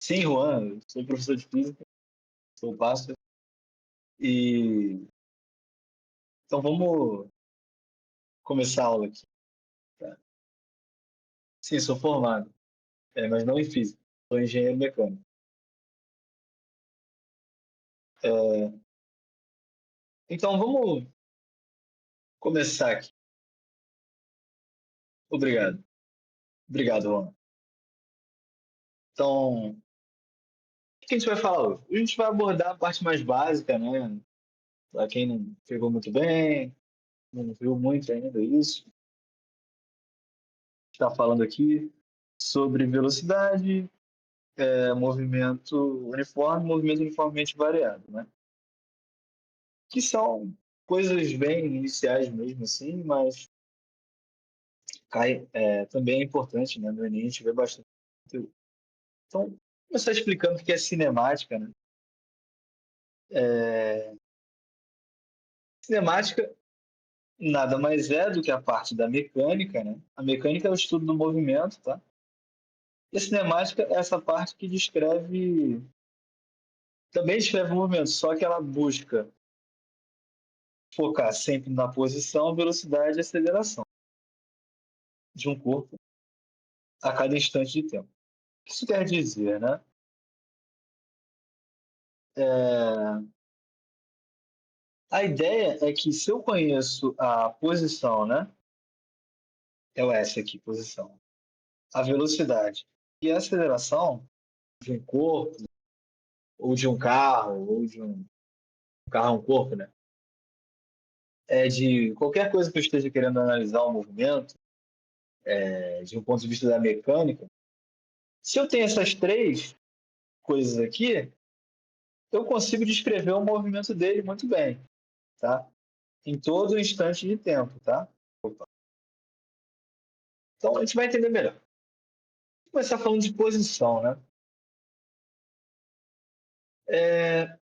Sim, Juan, eu sou professor de física, sou pastor. E então vamos começar a aula aqui, tá? Sim, sou formado, mas não em física, sou engenheiro mecânico. É, então vamos começar aqui. Obrigado, obrigado, Juan. Então, o que a gente vai falar hoje? A gente vai abordar a parte mais básica, né? Para quem não pegou muito bem, não viu muito ainda isso, está falando aqui sobre velocidade, movimento uniformemente variado, né? Que são coisas bem iniciais mesmo, assim, mas também é importante, né? No Enem a gente vê bastante conteúdo. Então, começar explicando o que é cinemática, né? Cinemática nada mais é do que a parte da mecânica, né? A mecânica é o estudo do movimento, tá? E a cinemática é essa parte que também descreve o movimento, só que ela busca focar sempre na posição, velocidade e aceleração de um corpo a cada instante de tempo. O que isso quer dizer, né? É, A ideia é que se eu conheço a posição, né? É o S aqui, posição. A velocidade e a aceleração de um corpo, ou de um carro, ou de um carro, um corpo, né? É de qualquer coisa que eu esteja querendo analisar o movimento, de um ponto de vista da mecânica. Se eu tenho essas três coisas aqui, eu consigo descrever o movimento dele muito bem, tá? Em todo instante de tempo, tá? Opa. Então a gente vai entender melhor. Vou começar falando de posição, né? É,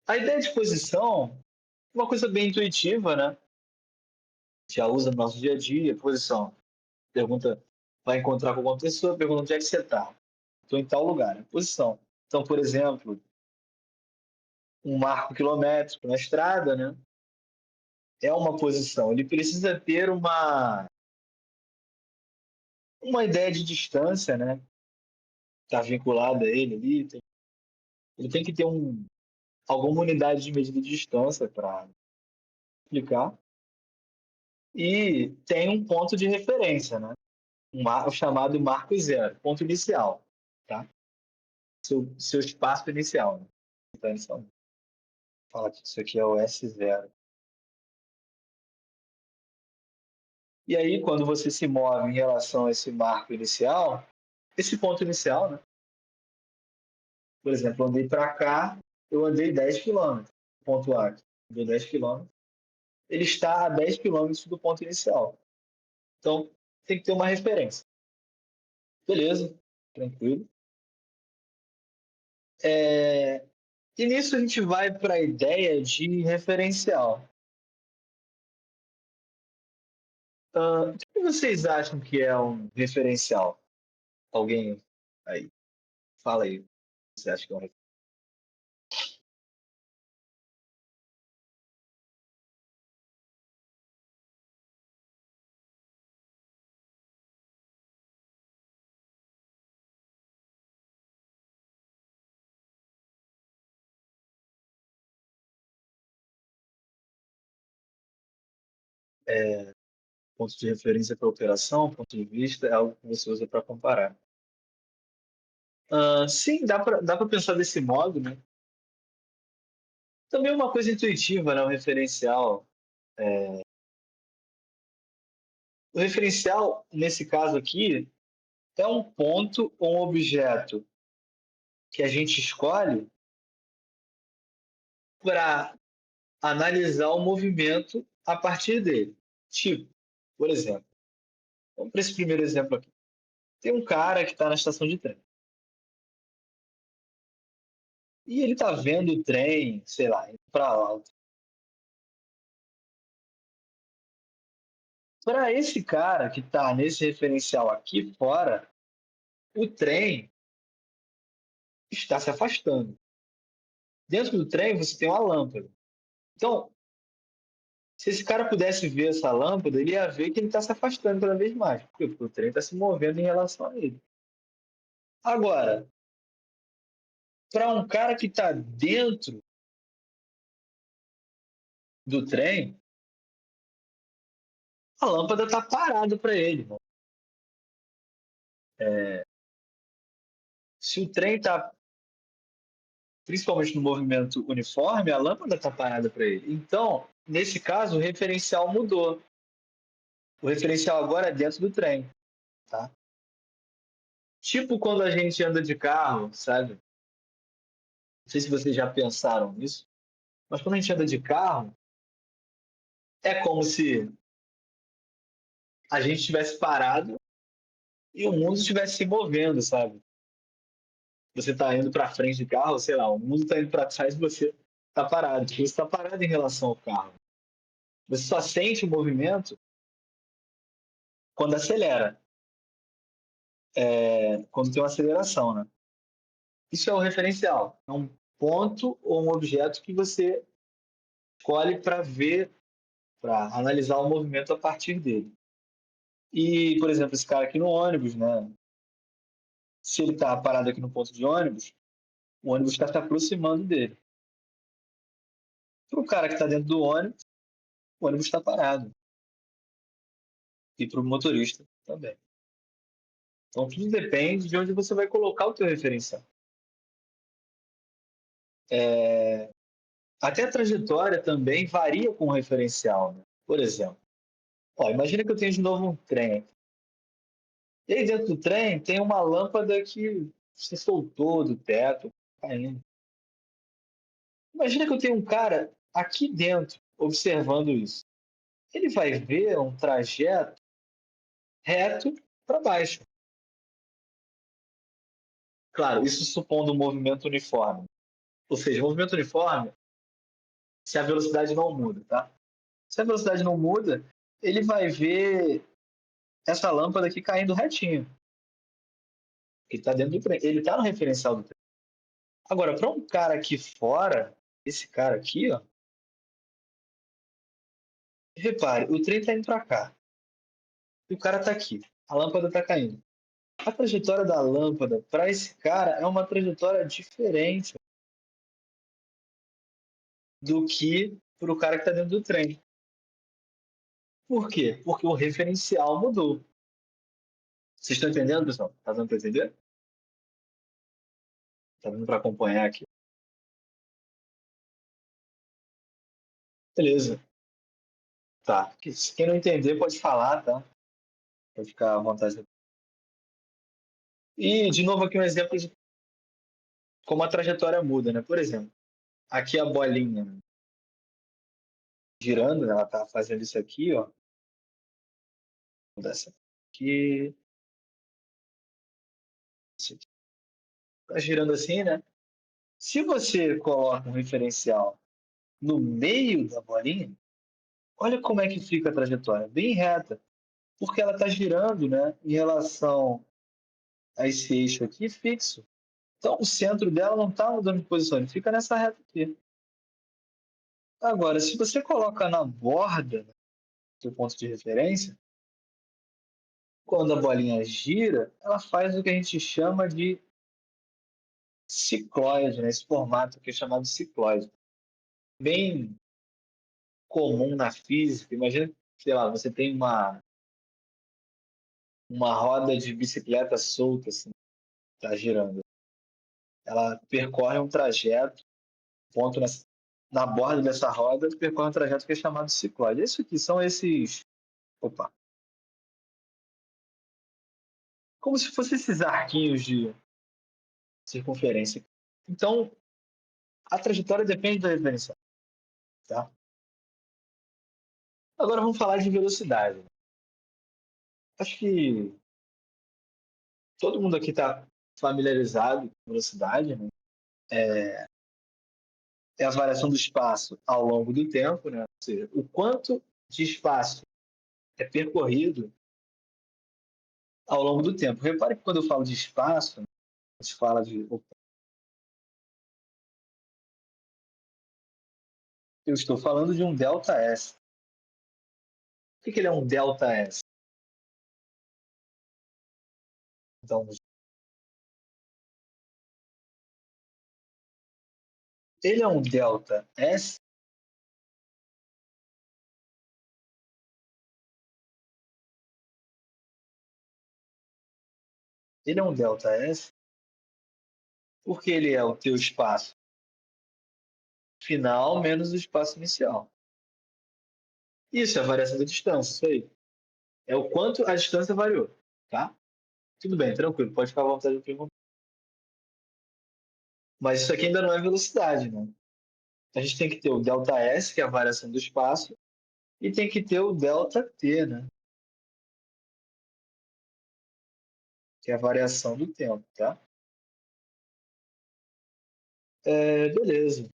A ideia de posição é uma coisa bem intuitiva, né? Já usa no nosso dia a dia. Posição. Pergunta, vai encontrar com alguma pessoa, pergunta onde é que você está. Estou em tal lugar. Posição. Então, por exemplo, um marco quilométrico na estrada, né? É uma posição. Ele precisa ter uma ideia de distância, né? Está vinculada a ele ali. Ele tem que ter alguma unidade de medida de distância para explicar. E tem um ponto de referência, né? O chamado marco zero, ponto inicial, tá? Seu espaço inicial, né? Então, fala que isso aqui é o S0. E aí, quando você se move em relação a esse marco inicial, esse ponto inicial, né? Por exemplo, eu andei para cá, eu andei 10 quilômetros, ponto A, andei 10 quilômetros, ele está a 10 quilômetros do ponto inicial. Então, tem que ter uma referência. Beleza, tranquilo. E nisso a gente vai para a ideia de referencial. O que vocês acham que é um referencial? Alguém aí, fala aí. Você acha que é um ponto de referência para operação, ponto de vista, é algo que você usa para comparar? Sim, dá para pensar desse modo, né? Também é uma coisa intuitiva, né? O referencial, nesse caso aqui, é um ponto ou um objeto que a gente escolhe para analisar o movimento a partir dele. Tipo, por exemplo, vamos para esse primeiro exemplo aqui. Tem um cara que está na estação de trem. E ele está vendo o trem, sei lá, indo para alto. Para esse cara que está nesse referencial aqui fora, o trem está se afastando. Dentro do trem, você tem uma lâmpada. Então, se esse cara pudesse ver essa lâmpada, ele ia ver que ele está se afastando cada vez mais. Por quê? Porque o trem está se movendo em relação a ele. Agora, para um cara que está dentro do trem, a lâmpada está parada para ele. Se o trem está, principalmente no movimento uniforme, a lâmpada está parada para ele. Então, nesse caso, o referencial mudou. O referencial agora é dentro do trem. Tá? Tipo quando a gente anda de carro, sabe? Não sei se vocês já pensaram nisso, mas quando a gente anda de carro, é como se a gente estivesse parado e o mundo estivesse se movendo, sabe? Você está indo para frente de carro, sei lá, o mundo está indo para trás e você está parado, porque você está parado em relação ao carro. Você só sente o movimento quando acelera, quando tem uma aceleração, né? Isso é o referencial. É um ponto ou um objeto que você escolhe para ver, para analisar o movimento a partir dele. E, por exemplo, esse cara aqui no ônibus, né? Se ele está parado aqui no ponto de ônibus, o ônibus está se aproximando dele. Para o cara que está dentro do ônibus, o ônibus está parado. E para o motorista também. Então, tudo depende de onde você vai colocar o teu referencial. Até a trajetória também varia com o referencial. Né? Por exemplo, imagina que eu tenho de novo um trem. E aí dentro do trem tem uma lâmpada que se soltou do teto, caindo. Imagina que eu tenho um cara aqui dentro observando isso. Ele vai ver um trajeto reto para baixo. Claro, isso supondo um movimento uniforme. Ou seja, movimento uniforme, se a velocidade não muda, tá? Se a velocidade não muda, ele vai ver essa lâmpada aqui caindo retinho. Ele está dentro do trem. Ele está no referencial do trem. Agora, para um cara aqui fora, esse cara aqui, ó, repare, o trem está indo para cá. E o cara está aqui. A lâmpada está caindo. A trajetória da lâmpada para esse cara é uma trajetória diferente do que para o cara que está dentro do trem. Por quê? Porque o referencial mudou. Vocês estão entendendo, pessoal? Está dando para entender? Está dando para acompanhar aqui? Beleza. Tá. Quem não entender pode falar, tá? Pode ficar à vontade. E, de novo, aqui um exemplo de como a trajetória muda, né? Por exemplo, aqui a bolinha girando, ela tá fazendo isso aqui, ó. Vou dar essa aqui. Isso aqui. Tá girando assim, né? Se você coloca um referencial no meio da bolinha, olha como é que fica a trajetória, bem reta, porque ela está girando, né, em relação a esse eixo aqui fixo. Então, o centro dela não está mudando de posição, ele fica nessa reta aqui. Agora, se você coloca na borda do ponto de referência, quando a bolinha gira, ela faz o que a gente chama de cicloide, né? Esse formato que é chamado cicloide. Bem comum na física. Imagina, sei lá, você tem uma roda de bicicleta solta, assim, tá girando. Ela percorre um trajeto, ponto na borda dessa roda, percorre um trajeto que é chamado cicloide. Isso aqui são esses. Opa! Como se fossem esses arquinhos de circunferência. Então, a trajetória depende da referência. Tá? Agora vamos falar de velocidade. Acho que todo mundo aqui está familiarizado com velocidade, né? É a variação do espaço ao longo do tempo, né? Ou seja, o quanto de espaço é percorrido ao longo do tempo. Repare que quando eu falo de espaço, a gente fala de Eu estou falando de um ΔS. Por que ele é um ΔS? Então, ele é um ΔS. Ele é um ΔS porque ele é o teu espaço final menos o espaço inicial. Isso é a variação da distância, isso aí. É o quanto a distância variou, tá? Tudo bem, tranquilo, pode ficar à vontade de perguntar. Mas isso aqui ainda não é velocidade, né? A gente tem que ter o ΔS, que é a variação do espaço, e tem que ter o ΔT, né? Que é a variação do tempo, tá? Beleza.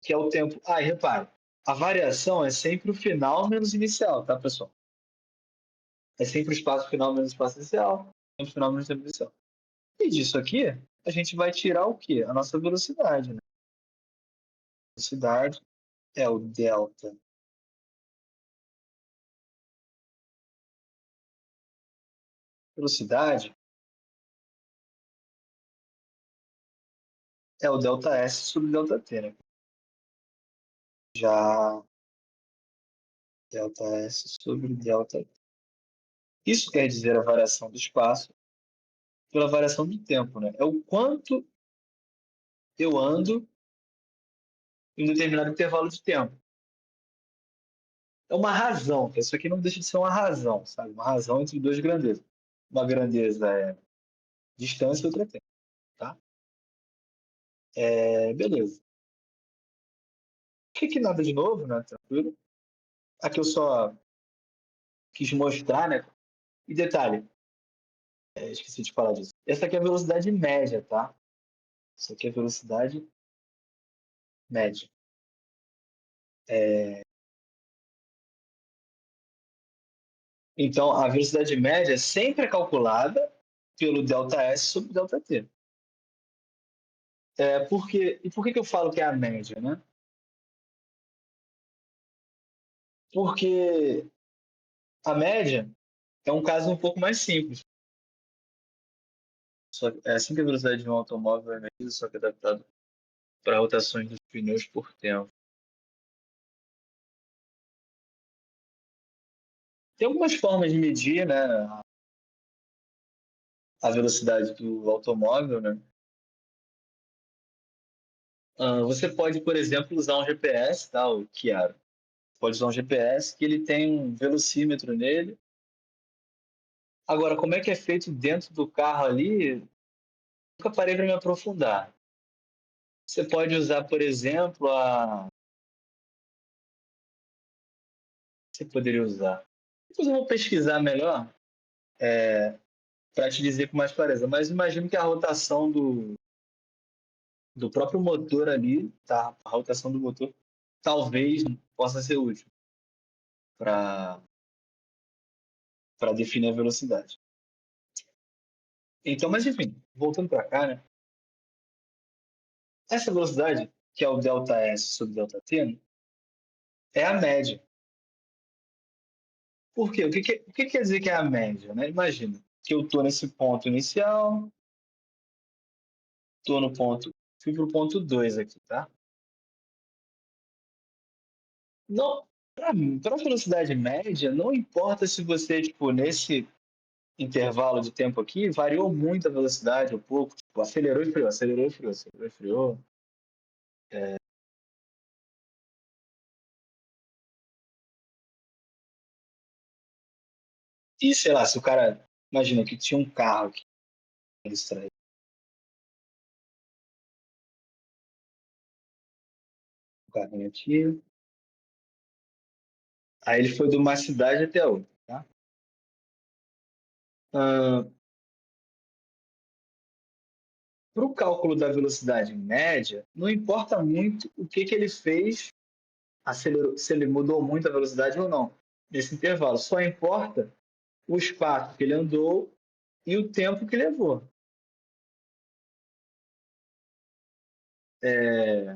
Que é o tempo. Ah, e repare, a variação é sempre o final menos o inicial, tá, pessoal? É sempre o espaço final menos o espaço inicial, tempo final menos o tempo inicial. E disso aqui, a gente vai tirar o quê? A nossa velocidade, né? Velocidade é o delta. Velocidade é o delta S sobre delta T, né? Já delta S sobre delta T. Isso quer dizer a variação do espaço pela variação do tempo, né? É o quanto eu ando em um determinado intervalo de tempo. É uma razão, que isso aqui não deixa de ser uma razão, sabe? Uma razão entre duas grandezas. Uma grandeza é distância e outra é tempo, tá? Beleza. Que nada de novo, né? Tranquilo. Aqui eu só quis mostrar, né? E detalhe, esqueci de falar disso. Essa aqui é a velocidade média, tá? Isso aqui é a velocidade média. Então, a velocidade média sempre é calculada pelo ΔS sobre ΔT. E por que eu falo que é a média, né? Porque a média é um caso um pouco mais simples. É assim que a velocidade de um automóvel é medida, só que adaptado para rotações dos pneus por tempo. Tem algumas formas de medir, né, a velocidade do automóvel, né? Você pode, por exemplo, usar um GPS, tá, o Chiaro. Pode usar um GPS que ele tem um velocímetro nele. Agora, como é que é feito dentro do carro ali? Nunca parei para me aprofundar. Você pode usar, por exemplo, Você poderia usar. Depois eu vou pesquisar melhor para te dizer com mais clareza. Mas imagino que a rotação do próprio motor ali, tá? A rotação do motor talvez possa ser útil para definir a velocidade. Então, mas enfim, voltando para cá, né? Essa velocidade, que é o ΔS sobre ΔT, né, é a média. Por quê? O que quer dizer que é a média? Né? Imagina que eu estou nesse ponto inicial, estou no ponto, fui para o ponto 2 aqui, tá? Não, para a velocidade média, não importa se você, tipo, nesse intervalo de tempo aqui, variou muito a velocidade, ou pouco, tipo, acelerou e freou, acelerou e freou, acelerou e freou. E, sei lá, se o cara, imagina que tinha um carro aqui, distrai, um carrinho aqui, aí ele foi de uma cidade até outra, tá? Para o cálculo da velocidade média, não importa muito o que ele fez, acelerou, se ele mudou muito a velocidade ou não, nesse intervalo. Só importa o espaço que ele andou e o tempo que levou. É,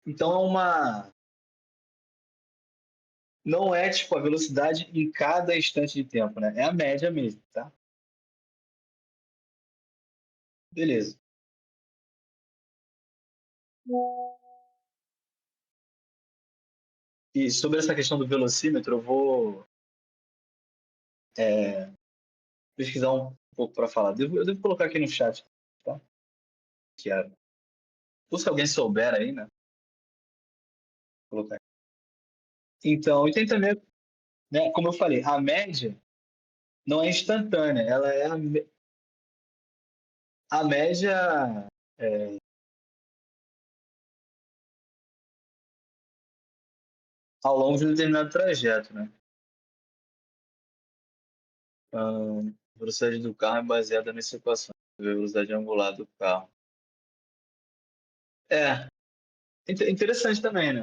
então não é tipo a velocidade em cada instante de tempo, né? É a média mesmo, tá? Beleza. E sobre essa questão do velocímetro, eu vou pesquisar um pouco para falar. Eu devo colocar aqui no chat, tá? Que é, ou se alguém souber aí, né? Vou colocar. Então, e tem também, né? Como eu falei, a média não é instantânea, ela é a média é, ao longo de um determinado trajeto, né? A velocidade do carro é baseada nessa equação, a velocidade angular do carro. É, interessante também, né?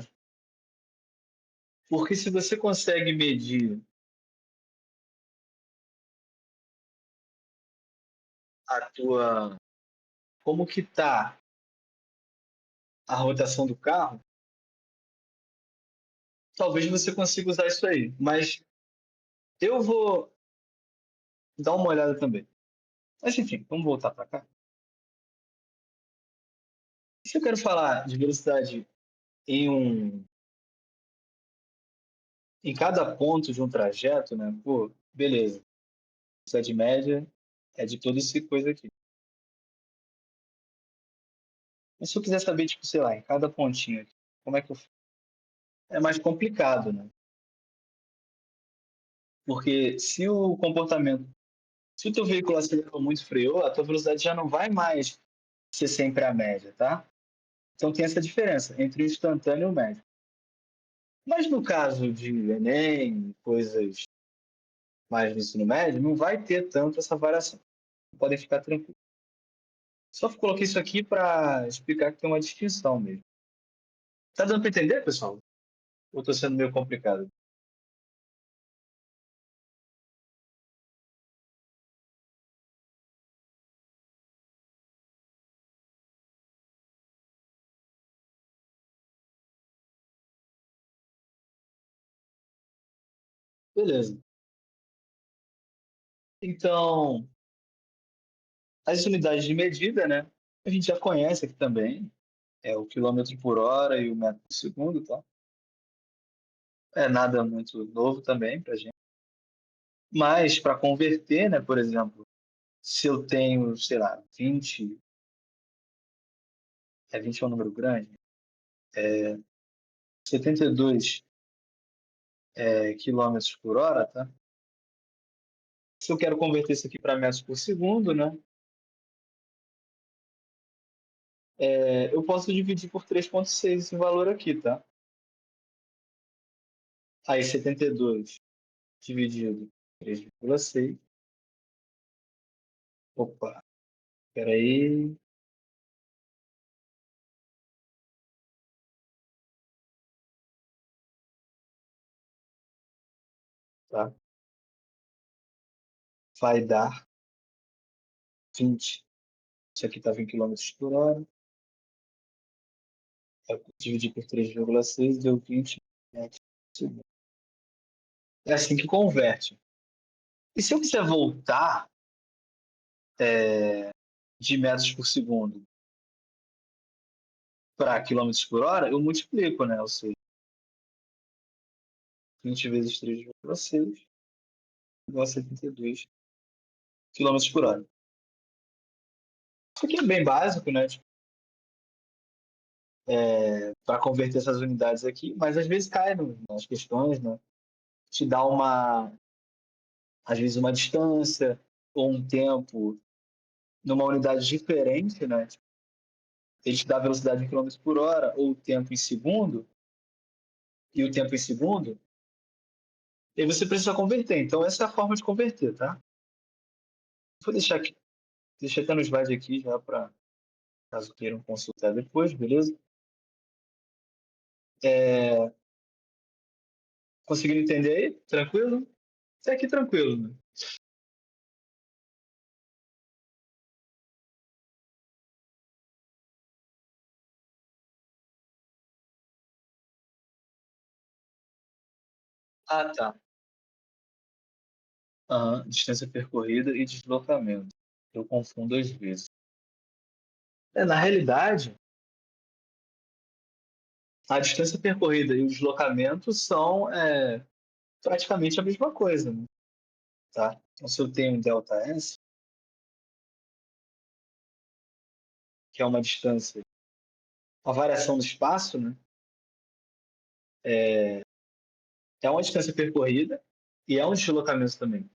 Porque se você consegue medir a tua, como que tá a rotação do carro, talvez você consiga usar isso aí. Mas eu vou dar uma olhada também. Mas enfim, vamos voltar para cá. Se eu quero falar de velocidade em em cada ponto de um trajeto, né? Pô, beleza. Velocidade média é de toda essa coisa aqui. Mas se eu quiser saber, tipo, sei lá, em cada pontinho aqui, como é que eu... É mais complicado, né? Porque se o comportamento, se o teu veículo acelerou muito, freou, a tua velocidade já não vai mais ser sempre a média, tá? Então tem essa diferença entre o instantâneo e o médio. Mas no caso de Enem, coisas mais no ensino médio, não vai ter tanto essa variação. Podem ficar tranquilos. Só coloquei isso aqui para explicar que tem uma distinção mesmo. Tá dando para entender, pessoal? Ou estou sendo meio complicado? Beleza. Então, as unidades de medida, né? A gente já conhece aqui também. É o quilômetro por hora e o metro por segundo, tá? É nada muito novo também para gente. Mas para converter, né? Por exemplo, se eu tenho, sei lá, 20, 20 é um número grande, 72 quilômetros por hora, tá? Se eu quero converter isso aqui para metros por segundo, né? Eu posso dividir por 3,6 esse valor aqui, tá? Aí 72 dividido por 3,6. Opa, peraí, tá? Vai dar 20. Isso aqui estava em quilômetros por hora. Eu dividi por 3,6 deu 20 metros por segundo. É assim que converte. E se eu quiser voltar de metros por segundo para quilômetros por hora, eu multiplico, né? Ou seja, 20 vezes 3,6 igual a 72 quilômetros por hora. Isso aqui é bem básico, né? Tipo, para converter essas unidades aqui, mas às vezes cai nas questões, né? Te dá às vezes uma distância ou um tempo numa unidade diferente, né? Ele te dá a velocidade em quilômetros por hora ou o tempo em segundo, e o tempo em segundo, e aí você precisa converter. Então, essa é a forma de converter, tá? Vou deixar aqui, deixa até no slide aqui já para caso queiram consultar depois, beleza? É, conseguindo entender aí? Tranquilo? Até aqui tranquilo, né? Ah, tá. Aham, distância percorrida e deslocamento. Eu confundo às vezes. Na realidade, a distância percorrida e o deslocamento são praticamente a mesma coisa, né? Tá? Então, se eu tenho um ΔS, que é uma distância, a variação do espaço, né? É uma distância percorrida e é um deslocamento também.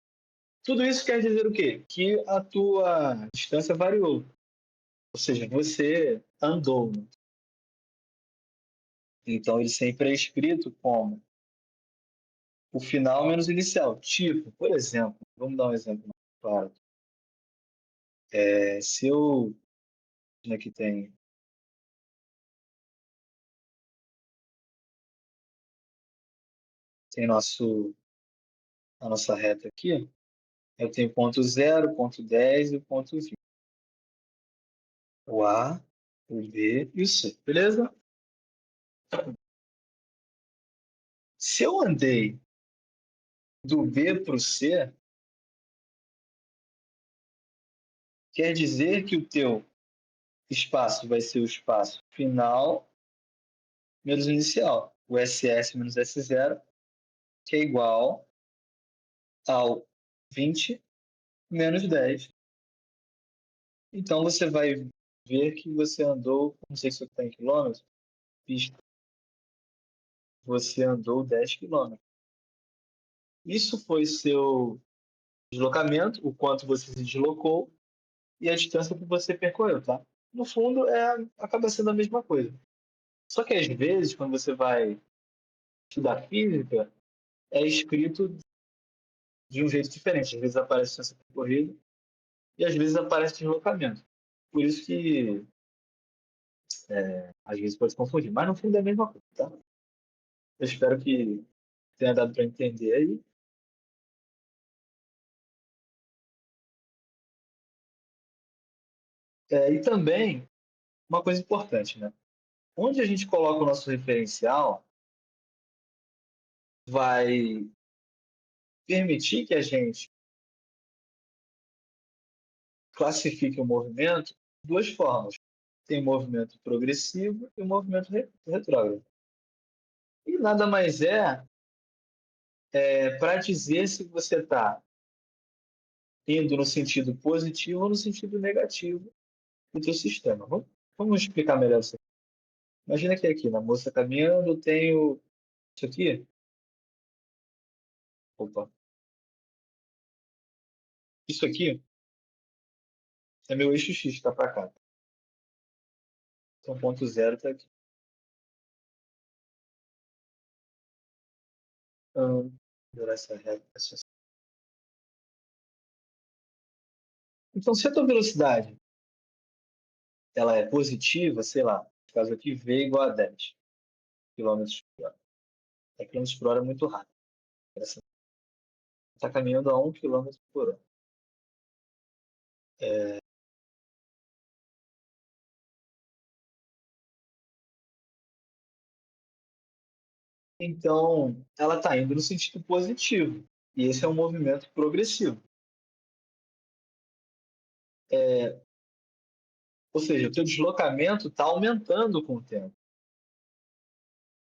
Tudo isso quer dizer o quê? Que a tua distância variou. Ou seja, você andou, né? Então, ele sempre é escrito como o final menos o inicial. Tipo, por exemplo, vamos dar um exemplo mais claro. Se eu aqui tem a nossa reta aqui, eu tenho ponto zero, ponto 10 e o ponto 20. O A, o B e o C, beleza? Se eu andei do B para o C, quer dizer que o teu espaço vai ser o espaço final menos o inicial. O SS menos S0, que é igual ao 20 menos 10. Então, você vai ver que você andou, não sei se você está em quilômetros, pista, você andou 10 quilômetros. Isso foi seu deslocamento, o quanto você se deslocou e a distância que você percorreu, tá? No fundo, acaba sendo a mesma coisa. Só que às vezes, quando você vai estudar física, é escrito de um jeito diferente. Às vezes aparece distância percorrida e às vezes aparece deslocamento. Por isso que às vezes pode se confundir. Mas no fundo é a mesma coisa, tá? Eu espero que tenha dado para entender aí. E também, uma coisa importante, né? Onde a gente coloca o nosso referencial vai permitir que a gente classifique o movimento de duas formas. Tem o movimento progressivo e o movimento retrógrado. E nada mais para dizer se você está indo no sentido positivo ou no sentido negativo do teu sistema. Vamos explicar melhor isso aqui. Imagina que aqui, na moça caminhando, eu tenho isso aqui. Opa. Isso aqui é meu eixo X, está para cá. Então, ponto zero está aqui. Essa reta. Então, se a tua velocidade ela é positiva, sei lá, no caso aqui, V igual a 10 quilômetros por hora. 10 km por hora é muito rápido. Você está caminhando a 1 quilômetro por hora. Então, ela está indo no sentido positivo. E esse é um movimento progressivo. Ou seja, o teu deslocamento está aumentando com o tempo.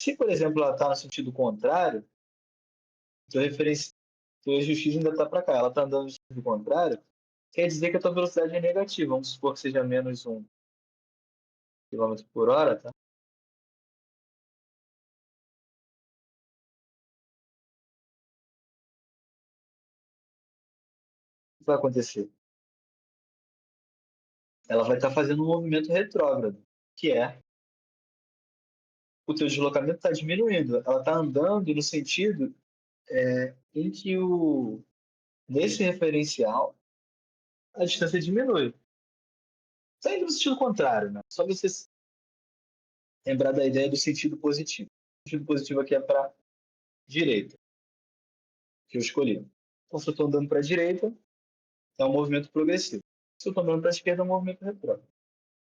Se, por exemplo, ela está no sentido contrário, teu referência, teu eixo X ainda está para cá, ela está andando no sentido contrário, quer dizer que a tua velocidade é negativa. Vamos supor que seja menos 1 quilômetro por hora, tá? O que vai acontecer? Ela vai estar fazendo um movimento retrógrado, que é o teu deslocamento está diminuindo. Ela está andando no sentido em que nesse referencial a distância diminui. Está indo no sentido contrário, né? Só você lembrar da ideia do sentido positivo. O sentido positivo aqui é para direita, que eu escolhi. Então, se eu estou andando para a direita, é um movimento progressivo. Se eu estou andando para a esquerda, é um movimento retrógrado.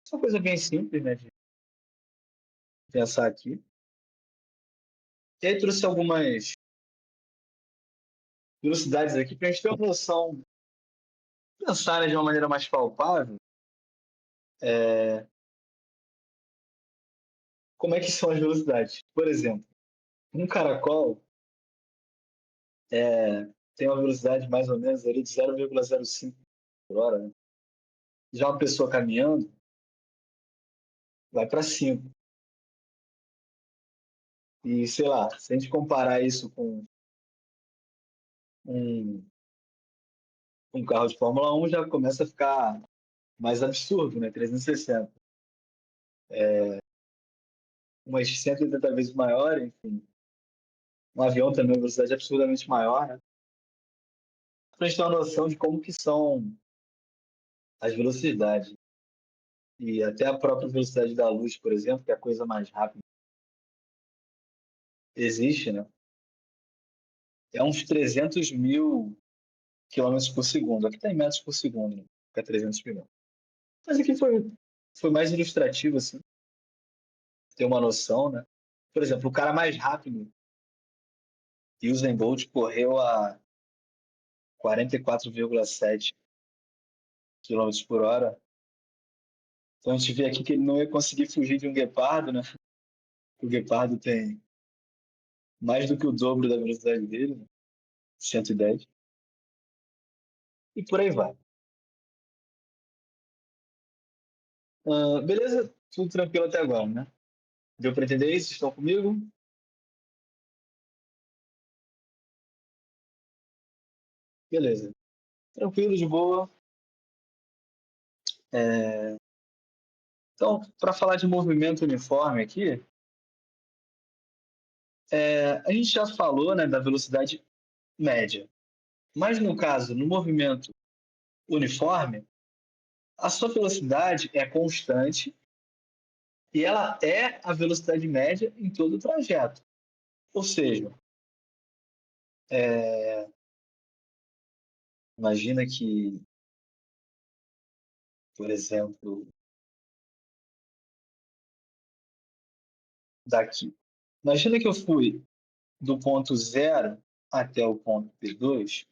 Isso é uma coisa bem simples, né, de pensar aqui. E aí trouxe velocidades aqui para a gente ter uma noção, pensar, né, de uma maneira mais palpável, como é que são as velocidades. Por exemplo, um caracol tem uma velocidade mais ou menos ali de 0,05 por hora, né? Já uma pessoa caminhando vai para 5. E, sei lá, se a gente comparar isso com um, um carro de Fórmula 1, já começa a ficar mais absurdo, né? 360. Umas 180 vezes maior, enfim. Um avião também, uma velocidade absurdamente maior, né? Para a gente ter uma noção de como que são as velocidades. E até a própria velocidade da luz, por exemplo, que é a coisa mais rápida que existe, né? É uns 300 mil quilômetros por segundo. Aqui está em metros por segundo, né? Fica 300 mil. Mas aqui foi mais ilustrativo, assim, ter uma noção, né? Por exemplo, o cara mais rápido, Usain Bolt, correu a 44,7 quilômetros por hora. Então a gente vê aqui que ele não ia conseguir fugir de um guepardo, né? O guepardo tem mais do que o dobro da velocidade dele, né? 110. E por aí vai. Beleza? Tudo tranquilo até agora, né? Deu para entender isso? Estão comigo? Beleza. Tranquilo, de boa. Então, para falar de movimento uniforme aqui, a gente já falou, né, da velocidade média. Mas no caso, no movimento uniforme, a sua velocidade é constante e ela é a velocidade média em todo o trajeto. Ou seja, imagina que, por exemplo, daqui. Imagina que eu fui do ponto zero até o ponto P2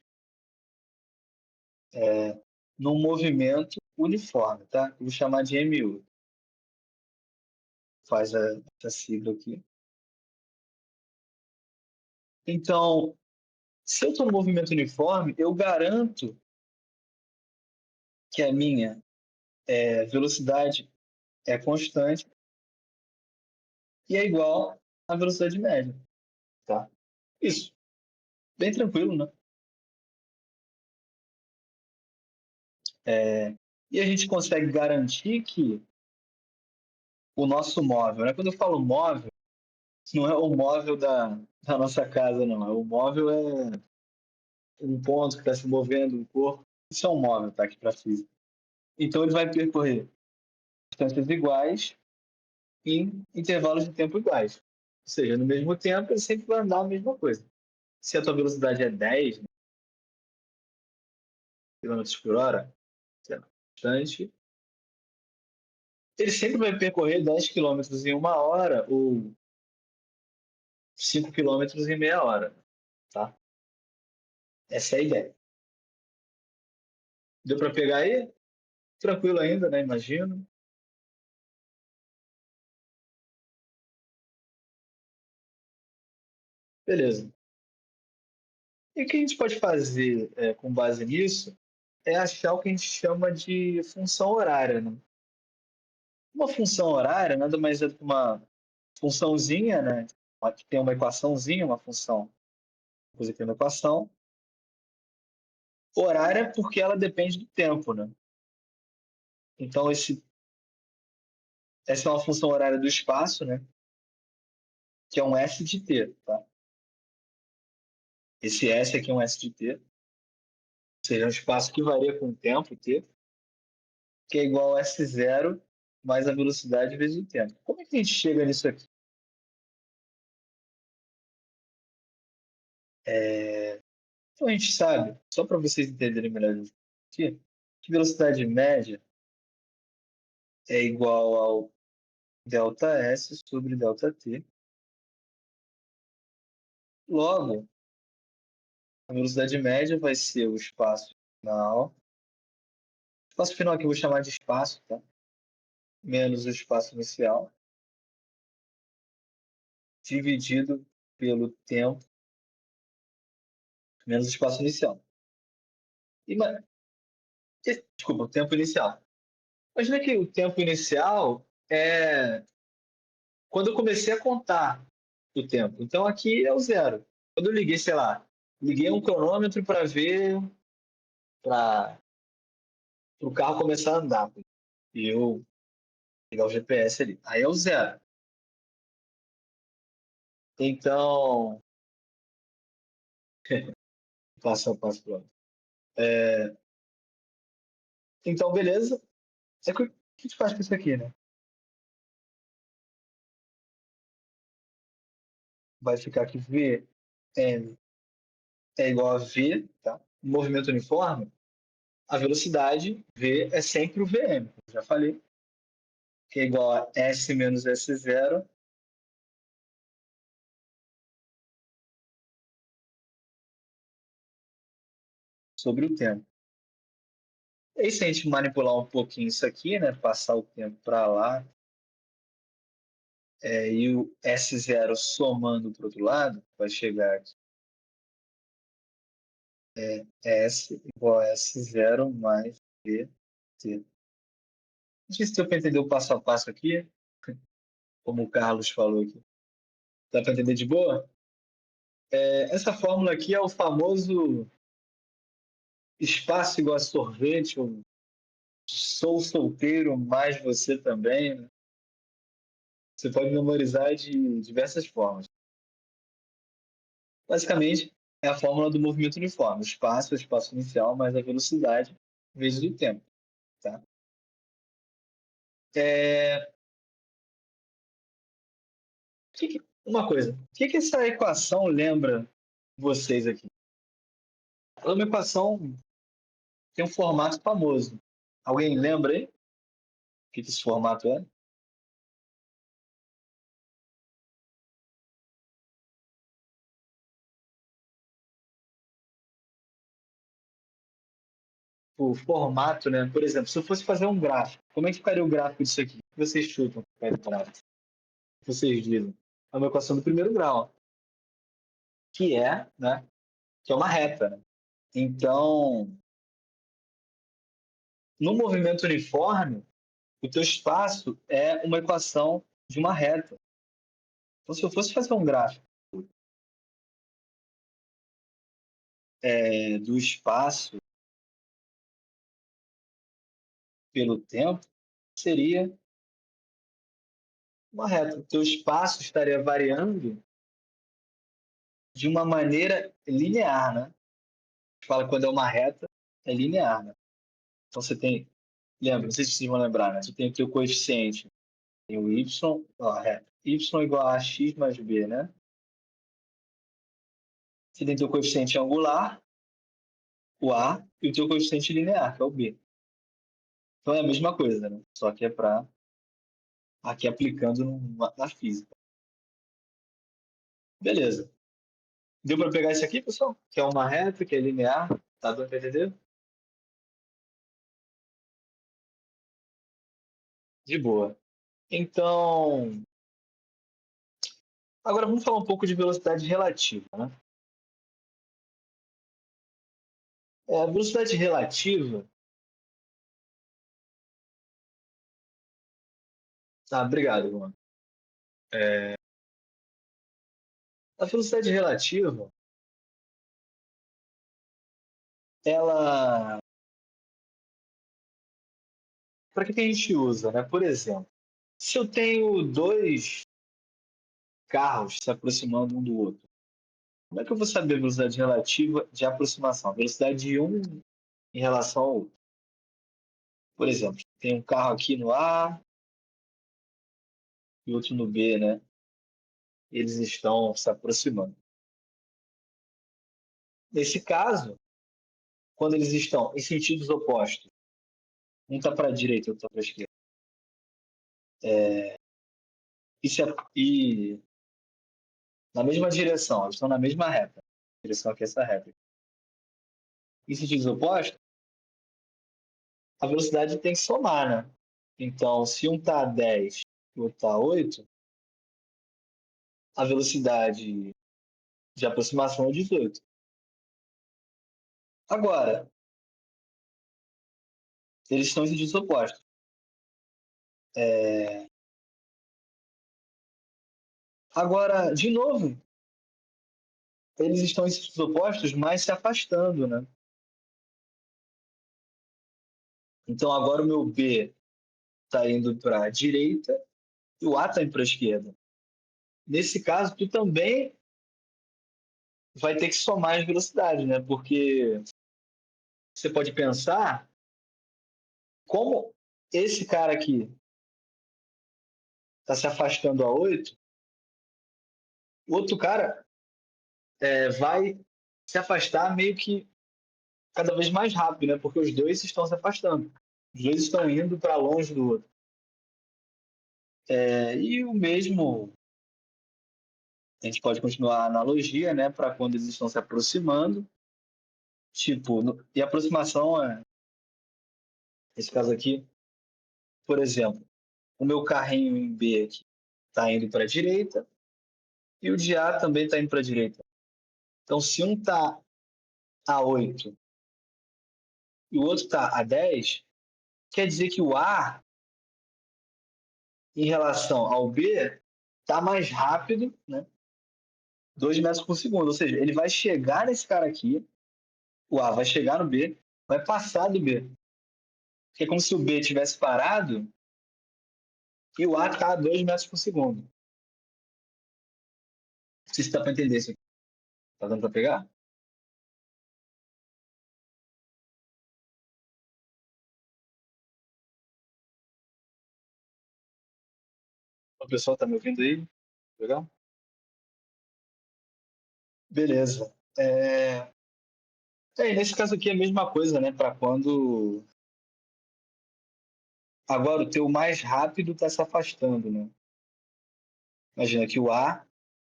num movimento uniforme, tá? Eu vou chamar de MU. Faz essa sigla aqui. Então, se eu estou no movimento uniforme, eu garanto que a minha velocidade é constante e é igual à velocidade média, tá? Isso, bem tranquilo, né? E a gente consegue garantir que o nosso móvel, né? Quando eu falo móvel, não é o móvel da nossa casa, não. O móvel é um ponto que está se movendo, um corpo. Isso é um móvel, tá? Aqui para física. Então, ele vai percorrer distâncias iguais em intervalos de tempo iguais. Ou seja, no mesmo tempo, ele sempre vai andar a mesma coisa. Se a tua velocidade é 10 quilômetros por hora, que é bastante, ele sempre vai percorrer 10 quilômetros em uma hora ou 5 quilômetros em meia hora, tá? Essa é a ideia. Deu para pegar aí? Tranquilo ainda, né? Imagino. Beleza. E o que a gente pode fazer com base nisso é achar o que a gente chama de função horária, né? Uma função horária nada mais é do que uma funçãozinha, né? Que tem uma equaçãozinha, uma função, coisa que tem uma equação. Horária porque ela depende do tempo, né? Então, essa é uma função horária do espaço, né? Que é um S de t, tá? Esse S aqui é um S de t, ou seja, é um espaço que varia com o tempo, t, que é igual a S0 mais a velocidade vezes o tempo. Como é que a gente chega nisso aqui? Então, a gente sabe, só para vocês entenderem melhor aqui, que velocidade média é igual ao ΔS sobre ΔT. Logo, A velocidade média vai ser o espaço final. O espaço final aqui eu vou chamar de espaço, tá? Menos o espaço inicial, dividido pelo tempo, menos o espaço inicial. Desculpa, o tempo inicial. Imagina que o tempo inicial é quando eu comecei a contar o tempo. Então aqui é o zero. Quando eu liguei, sei lá, liguei um cronômetro para ver, para o carro começar a andar. E eu ligar o GPS ali. Aí é o zero. Então, passo a passo pronto. Então, beleza. É que o que a gente faz com isso aqui, né? Vai ficar aqui V M é igual a V, tá? Movimento uniforme, a velocidade V é sempre o VM, eu já falei, que é igual a S menos S0 sobre o tempo. E aí, se a gente manipular um pouquinho isso aqui, né, passar o tempo para lá, e o S0 somando para o outro lado, vai chegar aqui, S igual a S0 mais VT. Não sei se deu para entender o passo a passo aqui, como o Carlos falou aqui. Dá para entender de boa? Essa fórmula aqui é o famoso espaço igual a sorvete, ou sou solteiro, mas você também. Né? Você pode memorizar de diversas formas. Basicamente, é a fórmula do movimento uniforme. O espaço inicial, mais a velocidade, vezes o tempo. Tá? É... Uma coisa, o que essa equação lembra vocês aqui? Ela é uma equação tem um formato famoso. Alguém lembra aí o que esse formato é? O formato, né? Por exemplo, se eu fosse fazer um gráfico, como é que ficaria o gráfico disso aqui? O que vocês chutam que ficaria o gráfico? O que vocês dizem? É uma equação do primeiro grau, que é, né? Que é uma reta. Né? Então, no movimento uniforme, o teu espaço é uma equação de uma reta. Então, se eu fosse fazer um gráfico do espaço pelo tempo, seria uma reta. O teu espaço estaria variando de uma maneira linear, né? A gente fala que quando é uma reta, é linear, né? Então você tem, lembra, não sei se vocês vão lembrar, né? Você tem o teu coeficiente, tem o y, ó, reta, y igual a x mais b, né? Você tem o teu coeficiente angular, o a, e o teu coeficiente linear, que é o b. Então é a mesma coisa, né? Só que é para aqui aplicando na física. Beleza. Deu para pegar isso aqui, pessoal? Que é uma reta, que é linear. Tá dando para entender? De boa. Então, agora vamos falar um pouco de velocidade relativa, né? A velocidade relativa. Ah, obrigado, Juan. A velocidade relativa, ela. Para que a gente usa, né? Por exemplo, se eu tenho dois carros se aproximando um do outro, como é que eu vou saber a velocidade relativa de aproximação? A velocidade de um em relação ao outro. Por exemplo, tem um carro aqui no A e outro no B, né? Eles estão se aproximando. Nesse caso, quando eles estão em sentidos opostos, um está para a direita e outro está para a esquerda, e na mesma direção, eles estão na mesma reta. A direção aqui é essa reta. em sentidos opostos, a velocidade tem que somar, né? Então, se um está a 10 e o outro está a 8, a velocidade de aproximação é 18. Agora, eles estão em sentidos opostos. Agora, de novo, eles estão em sentidos opostos, mas se afastando, né? Então, agora o meu B está indo para a direita e o A está indo para a esquerda. Nesse caso, tu também vai ter que somar as velocidades, né? Porque você pode pensar como esse cara aqui está se afastando a 8, o outro cara vai se afastar meio que cada vez mais rápido, né? Porque os dois estão se afastando. Os dois estão indo para longe do outro. E o mesmo, a gente pode continuar a analogia, né? Para quando eles estão se aproximando. Tipo, e aproximação nesse caso aqui, por exemplo, o meu carrinho em B aqui está indo para a direita e o de A também está indo para a direita. Então, se um está a 8 e o outro está a 10, quer dizer que o A, em relação ao B, está mais rápido, né? 2 metros por segundo. Ou seja, ele vai chegar nesse cara aqui, o A vai chegar no B, vai passar do B. Porque é como se o B tivesse parado e o A está a 2 metros por segundo. Não sei se dá para entender isso aqui. Tá dando para pegar? O pessoal está me ouvindo aí? Legal? Beleza. Nesse caso aqui é a mesma coisa, né? Para quando. Agora o teu mais rápido está se afastando, né? Imagina que o A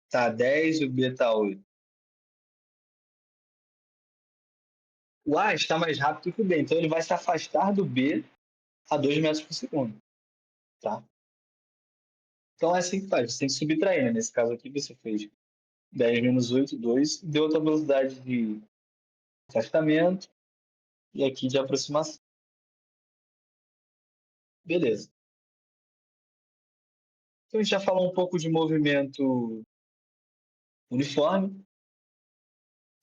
está a 10 e o B está a 8. O A está mais rápido que o B, então ele vai se afastar do B a 2 metros por segundo. Tá? Então é assim que faz, você tem que subtrair, né? Nesse caso aqui você fez 10 menos 8, 2, deu outra velocidade de afastamento e aqui de aproximação. Beleza. Então a gente já falou um pouco de movimento uniforme.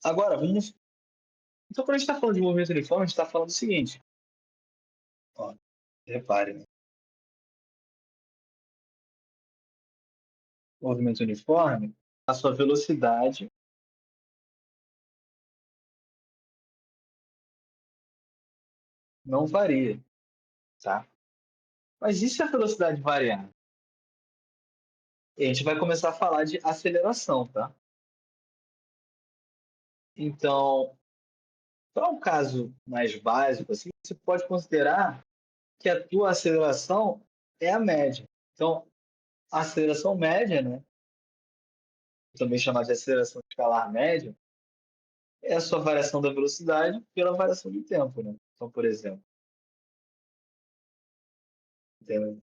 Agora, vamos. Então, quando a gente está falando de movimento uniforme, a gente está falando do seguinte. Ó, repare, né? Movimento uniforme, a sua velocidade não varia, tá? Mas e se a velocidade variar? E a gente vai começar a falar de aceleração, tá? Então, para um caso mais básico, assim, você pode considerar que a tua aceleração é a média. Então, a aceleração média, né, também chamada de aceleração escalar média, é a sua variação da velocidade pela variação do tempo, né? Então, por exemplo, tem,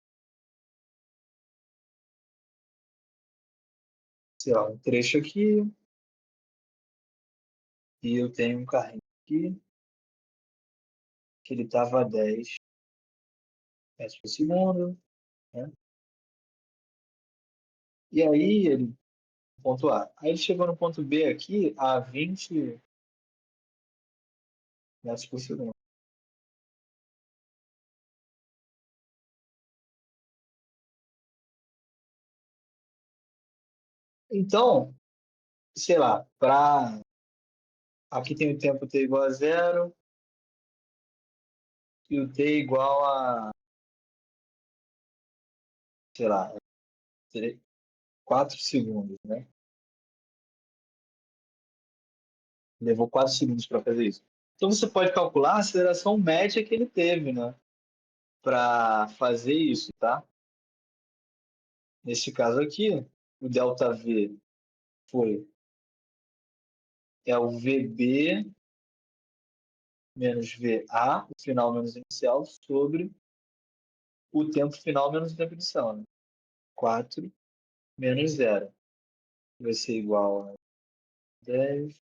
sei lá, um trecho aqui e eu tenho um carrinho aqui que ele estava a 10 metros por segundo, né? E aí ele, ponto A. Aí ele chegou no ponto B aqui a 20 metros por segundo. Então, sei lá, aqui tem o tempo t igual a zero e o t igual a, sei lá, 4 segundos, né? Levou 4 segundos para fazer isso. Então você pode calcular a aceleração média que ele teve, né? Para fazer isso, tá? Nesse caso aqui, o ΔV foi o VB menos VA, o final menos inicial, sobre o tempo final menos o tempo inicial. Né? 4 menos 0. Vai ser igual a 10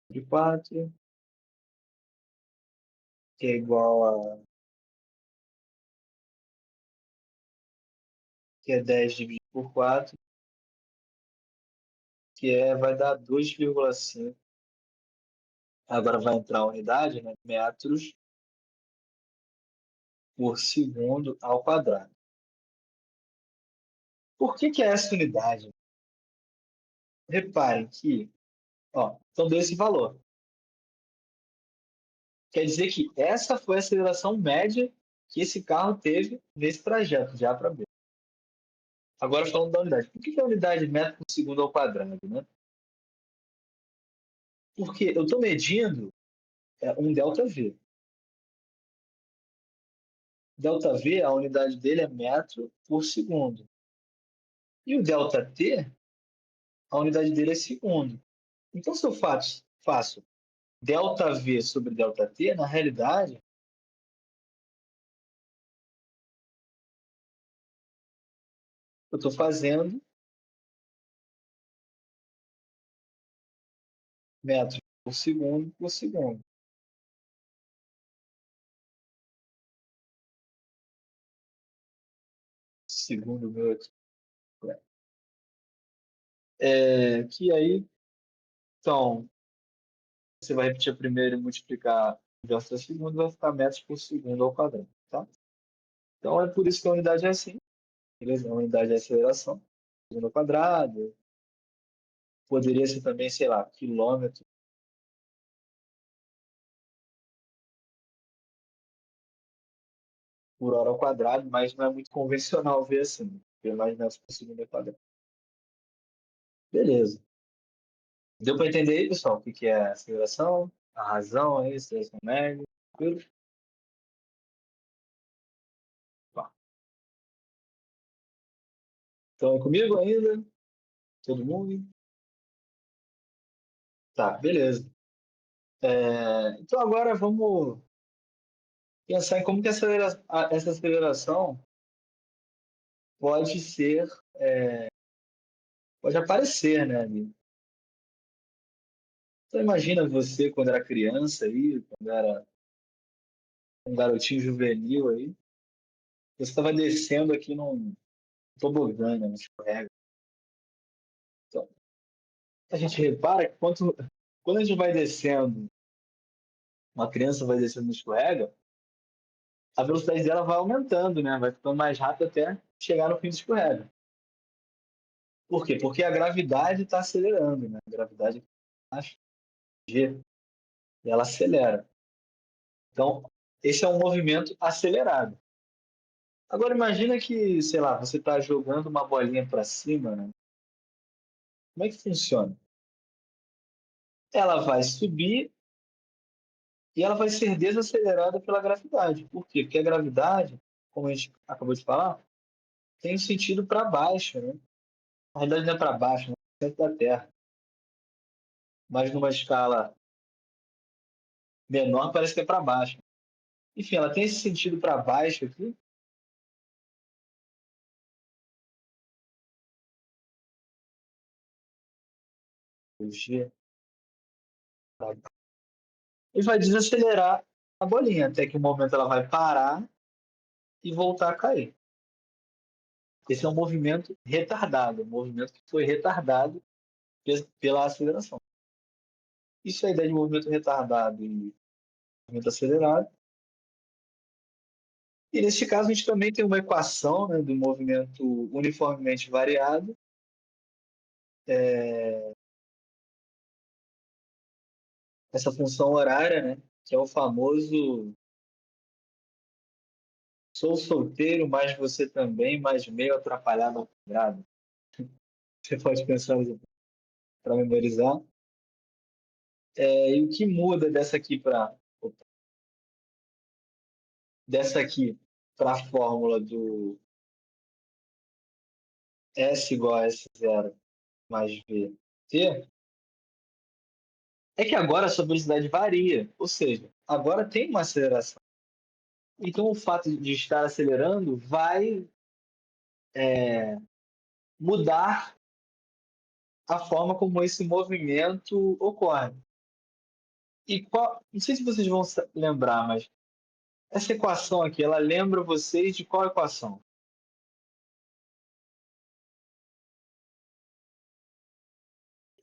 sobre 4, que é igual a... que é 10 dividido por 4, vai dar 2,5. Agora vai entrar a unidade, né? Metros por segundo ao quadrado. Por que é essa unidade? Reparem que, então deu esse valor. Quer dizer que essa foi a aceleração média que esse carro teve nesse trajeto, de A para B. Agora falando da unidade. Por que é a unidade metro por segundo ao quadrado? Né? Porque eu estou medindo um ΔV. ΔV, a unidade dele é metro por segundo. E o ΔT, a unidade dele é segundo. Então, se eu faço ΔV sobre ΔT, na realidade, eu estou fazendo metros por segundo por segundo. Segundo meu aqui. Que aí, então, você vai repetir a primeira e multiplicar versus a segunda, vai ficar metros por segundo ao quadrado, tá? Então, é por isso que a unidade é assim, beleza? A unidade é aceleração, segundo ao quadrado. Poderia ser também, sei lá, quilômetro por hora ao quadrado, mas não é muito convencional ver assim, ver mais metros por segundo ao quadrado. Beleza. Deu para entender aí, pessoal, o que é aceleração, a razão aí, aceleração média, tudo? Tá. Estão comigo ainda? Todo mundo? Tá, beleza. Então agora vamos pensar em como que essa aceleração pode ser, pode aparecer, né, ali. Então imagina você quando era criança aí, quando era um garotinho juvenil aí, você estava descendo aqui num tobogã, né, no escorrega. Então, a gente repara que quando a gente vai descendo, uma criança vai descendo no escorrega, a velocidade dela vai aumentando, né? Vai ficando mais rápido até chegar no fim do escorrega. Por quê? Porque a gravidade está acelerando, né? A gravidade acho G, e ela acelera. Então, esse é um movimento acelerado. Agora, imagina que, sei lá, você está jogando uma bolinha para cima, né? Como é que funciona? Ela vai subir e ela vai ser desacelerada pela gravidade. Por quê? Porque a gravidade, como a gente acabou de falar, tem um sentido para baixo, né? Na realidade, não é para baixo, não é centro da Terra. Mas numa escala menor, parece que é para baixo. Enfim, ela tem esse sentido para baixo aqui, o G, e vai desacelerar a bolinha, até que um momento ela vai parar e voltar a cair. Esse é um movimento retardado, um movimento que foi retardado pela aceleração. Isso é a ideia de movimento retardado e movimento acelerado. E neste caso, a gente também tem uma equação, né, do movimento uniformemente variado, essa função horária, né, que é o famoso sou solteiro, mas você também, mas meio atrapalhado ao quadrado. Você pode pensar para memorizar. E o que muda dessa aqui para a fórmula do S igual a S0 mais VT É que agora a sua velocidade varia, ou seja, agora tem uma aceleração. Então, o fato de estar acelerando vai mudar a forma como esse movimento ocorre. E não sei se vocês vão lembrar, mas essa equação aqui, ela lembra vocês de qual equação?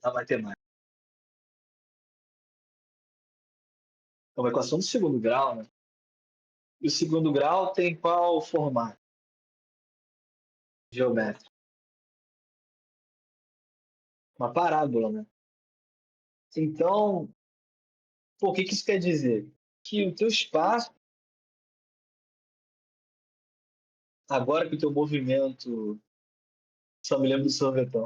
Da matemática. É uma equação do segundo grau, né? E o segundo grau tem qual formato geométrico? Uma parábola, né? Então, pô, o que isso quer dizer? Que o teu espaço, agora que o teu movimento, só me lembro do sorvetão,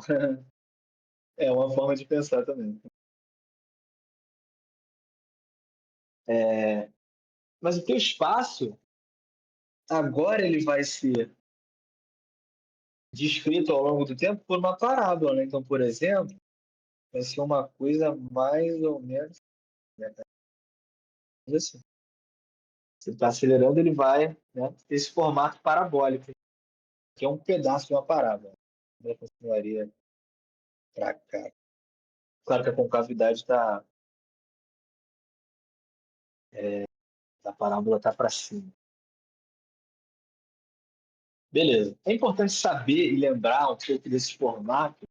é uma forma de pensar também. Mas o teu espaço, agora ele vai ser descrito ao longo do tempo por uma parábola, né? Então, por exemplo, vai ser uma coisa mais ou menos, né? Assim. Você está acelerando, ele vai, né, ter esse formato parabólico, que é um pedaço de uma parábola. Ela continuaria para cá. Claro que a concavidade da parábola está para cima. Beleza. É importante saber e lembrar um pouco desse formato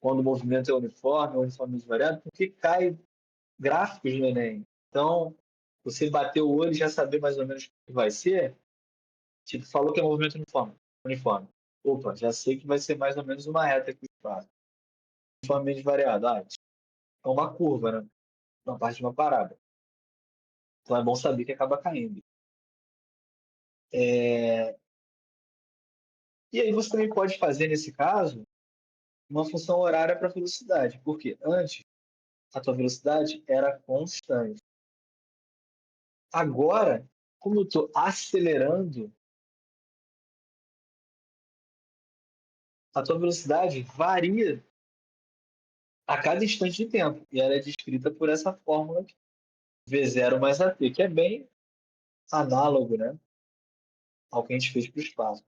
quando o movimento é uniforme ou uniformemente variado, porque cai gráficos no Enem. Então, você bater o olho e já saber mais ou menos o que vai ser, tipo, falou que é movimento uniforme. Uniforme. Opa, já sei que vai ser mais ou menos uma reta aqui do espaço. Uniformemente variado. Ah, é uma curva, né? Uma parte de uma parada. Então é bom saber que acaba caindo. É... E aí você também pode fazer, nesse caso, uma função horária para velocidade. Porque antes, a tua velocidade era constante. Agora, como eu estou acelerando, a tua velocidade varia a cada instante de tempo. E ela é descrita por essa fórmula aqui, V0 mais AT, que é bem análogo, né, ao que a gente fez para o espaço.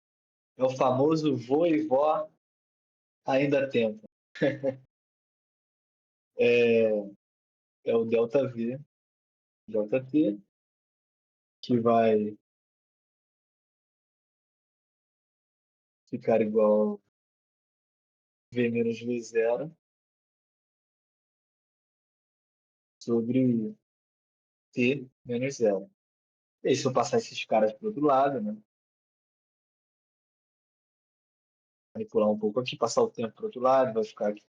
É o famoso vou e vó ainda há tempo. É, é o ΔV, ΔT, que vai ficar igual V menos V0 sobre T menos zero. E aí, se eu passar esses caras para o outro lado, né, manipular um pouco aqui, passar o tempo para o outro lado, vai ficar aqui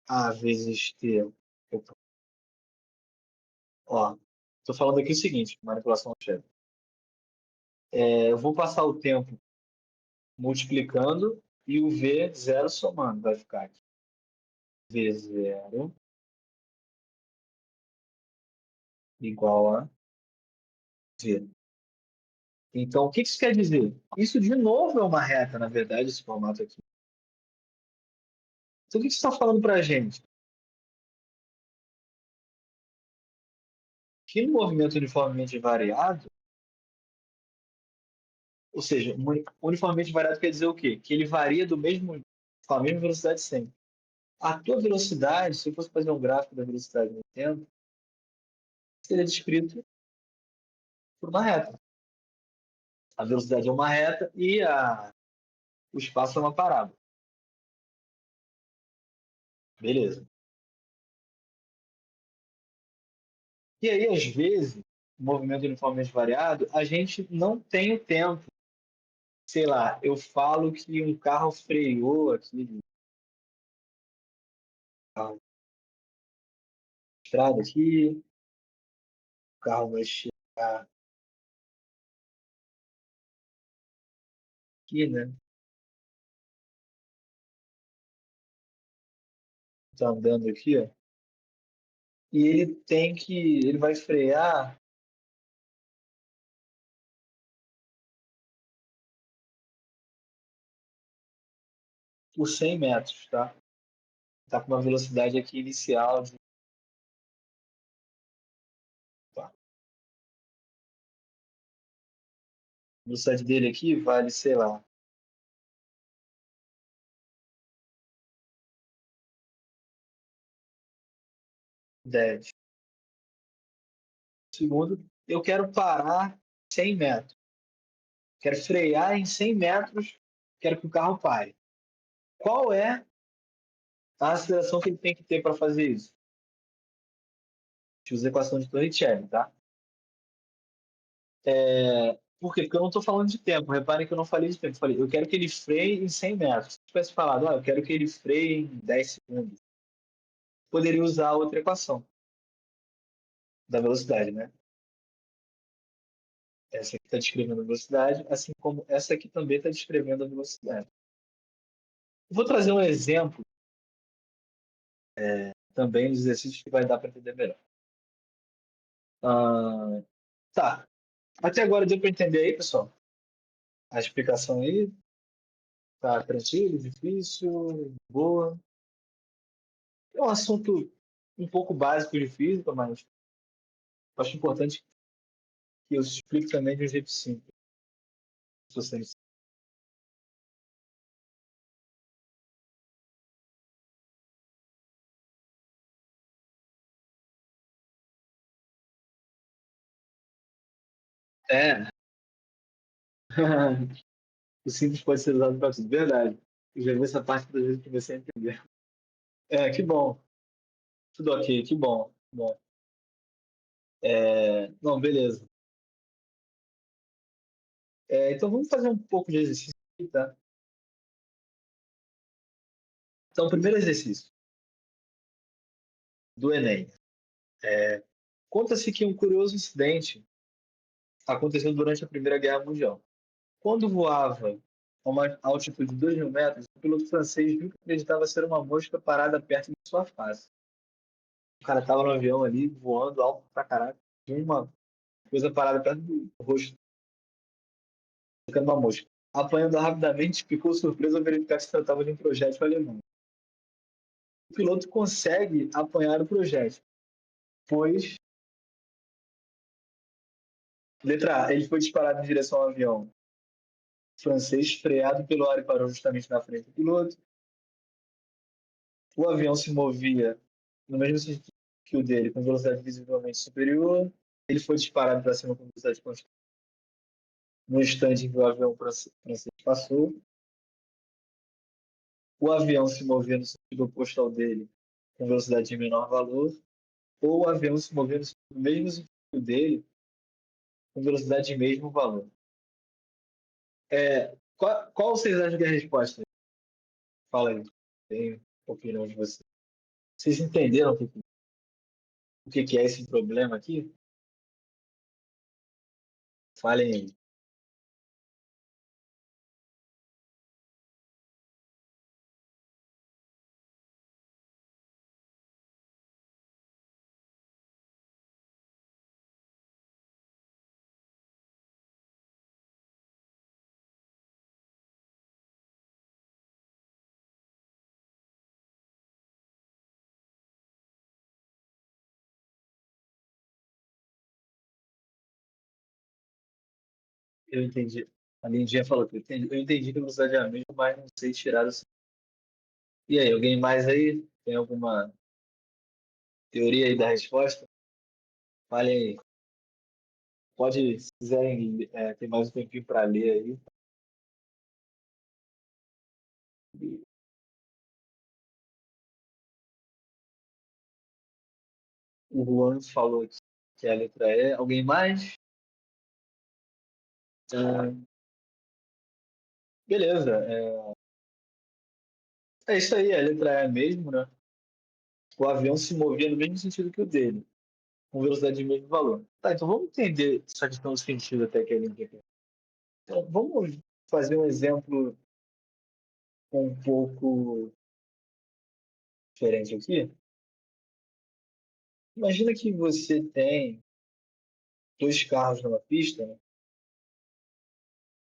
A vezes T. Opa, ó, estou falando aqui o seguinte, manipulação chefe. Eu vou passar o tempo multiplicando e o V0 somando. Vai ficar aqui V0 igual a V. Então, o que isso quer dizer? Isso, de novo, é uma reta, na verdade, esse formato aqui. Então, o que isso está falando para a gente? Que no movimento uniformemente variado, ou seja, uniformemente variado quer dizer o quê? Que ele varia com a mesma velocidade sempre. A tua velocidade, se eu fosse fazer um gráfico da velocidade no tempo, seria descrito por uma reta. A velocidade é uma reta e o espaço é uma parábola. Beleza. E aí, às vezes, o movimento uniformemente variado, a gente não tem o tempo. Sei lá, eu falo que um carro freou aqui, a estrada aqui, o carro vai chegar aqui, né? Tá andando aqui, ó. E ele vai frear por 100 metros, tá? Está com uma velocidade aqui inicial de. Tá. A velocidade dele aqui vale, sei lá, 10 segundos. Eu quero parar 100 metros. Quero frear em 100 metros. Quero que o carro pare. Qual é a aceleração que ele tem que ter para fazer isso? A gente usa a equação de Torricelli, tá? Por quê? Porque eu não estou falando de tempo. Reparem que eu não falei de tempo. Eu falei, eu quero que ele freie em 100 metros. Se eu tivesse falado, eu quero que ele freie em 10 segundos, poderia usar outra equação da velocidade, né? Essa aqui está descrevendo a velocidade, assim como essa aqui também está descrevendo a velocidade. Eu vou trazer um exemplo também dos exercícios que vai dar para entender melhor. Ah, tá. Até agora deu para entender aí, pessoal? A explicação aí? Tá tranquilo, difícil, boa? É um assunto um pouco básico de física, mas acho importante que eu explique também de um jeito simples. Se vocês... É, o simples pode ser usado para tudo. Verdade. Eu já vi essa parte das vezes que você entender. Que bom. Tudo ok, que bom. Bom. Não, beleza. Então vamos fazer um pouco de exercício aqui, tá? Então, primeiro exercício do Enem. Conta-se que um curioso incidente aconteceu durante a Primeira Guerra Mundial. Quando voava a uma altitude de 2.000 metros, o piloto francês viu que acreditava ser uma mosca parada perto de sua face. O cara estava no avião ali, voando alto pra caraca, tinha uma coisa parada perto do rosto, ficando uma mosca. Apanhando rapidamente, ficou surpreso ao verificar que se tratava de um projétil alemão. O piloto consegue apanhar o projétil, pois, letra A, ele foi disparado em direção ao avião francês, freado pelo ar e parou justamente na frente do piloto. O avião se movia no mesmo sentido que o dele, com velocidade visivelmente superior. Ele foi disparado para cima com velocidade constante. No instante em que o avião francês passou, o avião se movia no sentido oposto ao dele, com velocidade de menor valor, ou o avião se movia no mesmo sentido dele, com velocidade de mesmo valor. Qual vocês acham que é a resposta? Fala aí. Tem opinião de vocês. Vocês entenderam o que é esse problema aqui? Falem aí. Eu entendi. A Lindinha falou que eu entendi que a velocidade é a mesma, mas não sei tirar o. E aí, alguém mais aí? Tem alguma teoria aí da resposta? Fale aí. Pode, se quiserem, ter mais um tempinho para ler aí. O Juan falou que é a letra E. Alguém mais? Ah, beleza. É isso aí, a letra E mesmo, né? O avião se movia no mesmo sentido que o dele, com velocidade de mesmo valor. Tá, então vamos entender essa questão do sentido até que a Lindinha quer. Então, vamos fazer um exemplo um pouco diferente aqui. Imagina que você tem dois carros numa pista, né?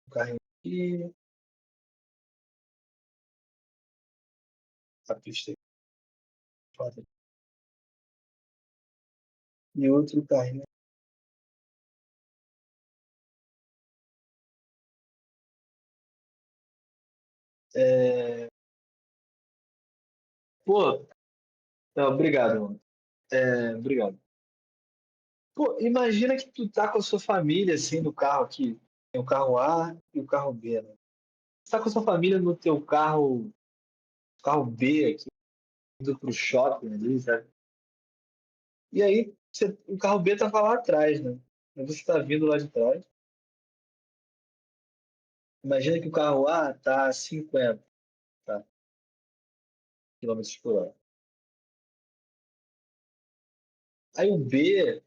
Um carrinho aqui, a pista aqui. E outro carrinho. É... Pô, não, obrigado, mano. Obrigado. Pô, imagina que tu tá com a sua família, assim, no carro aqui. Tem o carro A e o carro B, né? Você tá com a sua família no teu carro B aqui, indo pro shopping ali, sabe? E aí, o carro B tava lá atrás, né? Aí você tá vindo lá de trás. Imagina que o carro A tá a 50, tá? Quilômetros por hora. Aí o B,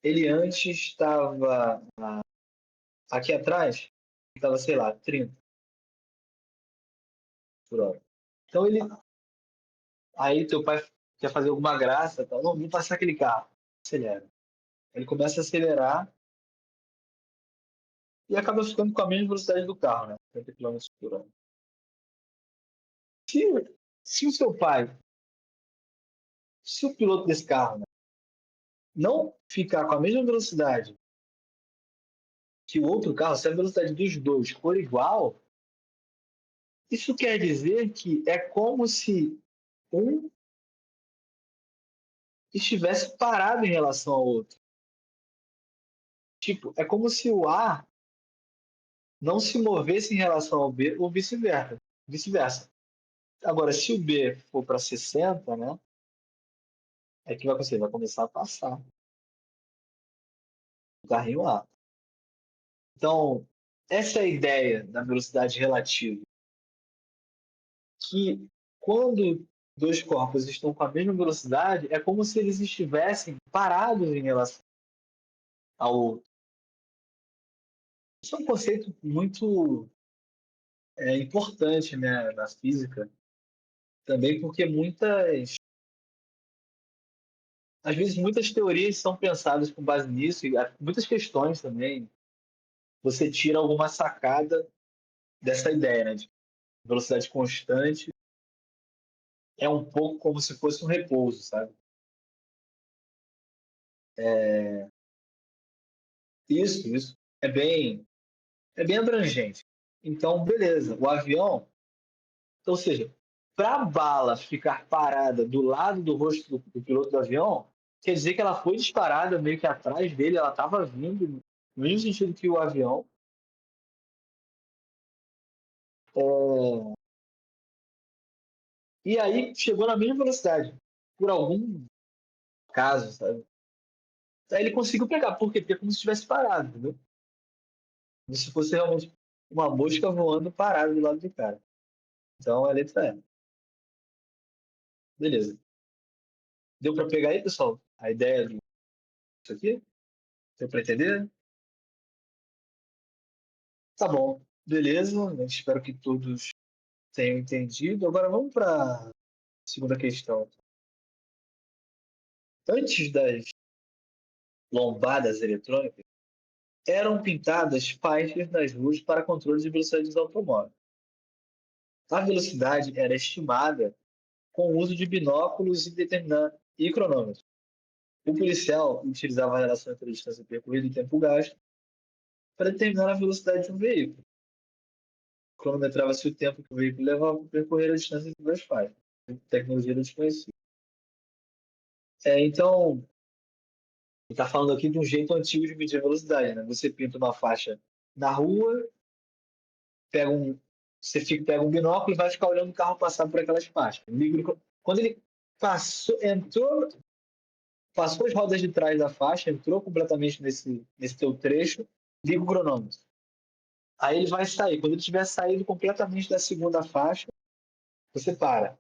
ele antes estava aqui atrás, estava, sei lá, 30 por hora. Então ele. Aí teu pai quer fazer alguma graça, tá? Não, vamos passar aquele carro. Acelera. Ele começa a acelerar e acaba ficando com a mesma velocidade do carro, né? 30 km por hora. Se, se o seu pai, se o piloto desse carro, né, não ficar com a mesma velocidade que o outro carro, se a velocidade dos dois for igual, isso quer dizer que é como se um estivesse parado em relação ao outro. Tipo, é como se o A não se movesse em relação ao B ou vice-versa. Vice-versa. Agora, se o B for para 60, né? É que vai acontecer, vai começar a passar o carrinho A. Então, essa é a ideia da velocidade relativa, que quando dois corpos estão com a mesma velocidade, é como se eles estivessem parados em relação ao outro. Isso é um conceito muito importante, né, na física, também porque às vezes muitas teorias são pensadas com base nisso, e muitas questões também, você tira alguma sacada dessa ideia, né, de velocidade constante é um pouco como se fosse um repouso, sabe? Isso é bem abrangente. Então, beleza, o avião, ou seja, para a bala ficar parada do lado do rosto do piloto do avião, quer dizer que ela foi disparada meio que atrás dele, ela estava vindo no mesmo sentido que o avião. É, e aí chegou na mesma velocidade, por algum caso, sabe? Aí ele conseguiu pegar, por quê? Porque é como se estivesse parado, entendeu? Como se fosse realmente uma mosca voando parada do lado do cara. Então a letra é. Beleza. Deu para pegar aí, pessoal? A ideia disso aqui? Deu para entender? Tá bom. Beleza. Espero que todos tenham entendido. Agora vamos para a segunda questão. Antes das lombadas eletrônicas, eram pintadas faixas nas ruas para controle de velocidade dos automóveis. A velocidade era estimada com o uso de binóculos e cronômetros. O policial utilizava a relação entre a distância percorrida e tempo gasto para determinar a velocidade de um veículo. Cronometrava-se o tempo que o veículo levava para percorrer a distância entre duas faixas. Tecnologia desconhecida. Então, ele está falando aqui de um jeito antigo de medir a velocidade. Né? Você pinta uma faixa na rua, pega um binóculo e vai ficar olhando o carro passar por aquelas faixas. Quando ele passou as rodas de trás da faixa, entrou completamente nesse teu trecho, liga o cronômetro. Aí ele vai sair. Quando ele tiver saído completamente da segunda faixa, você para.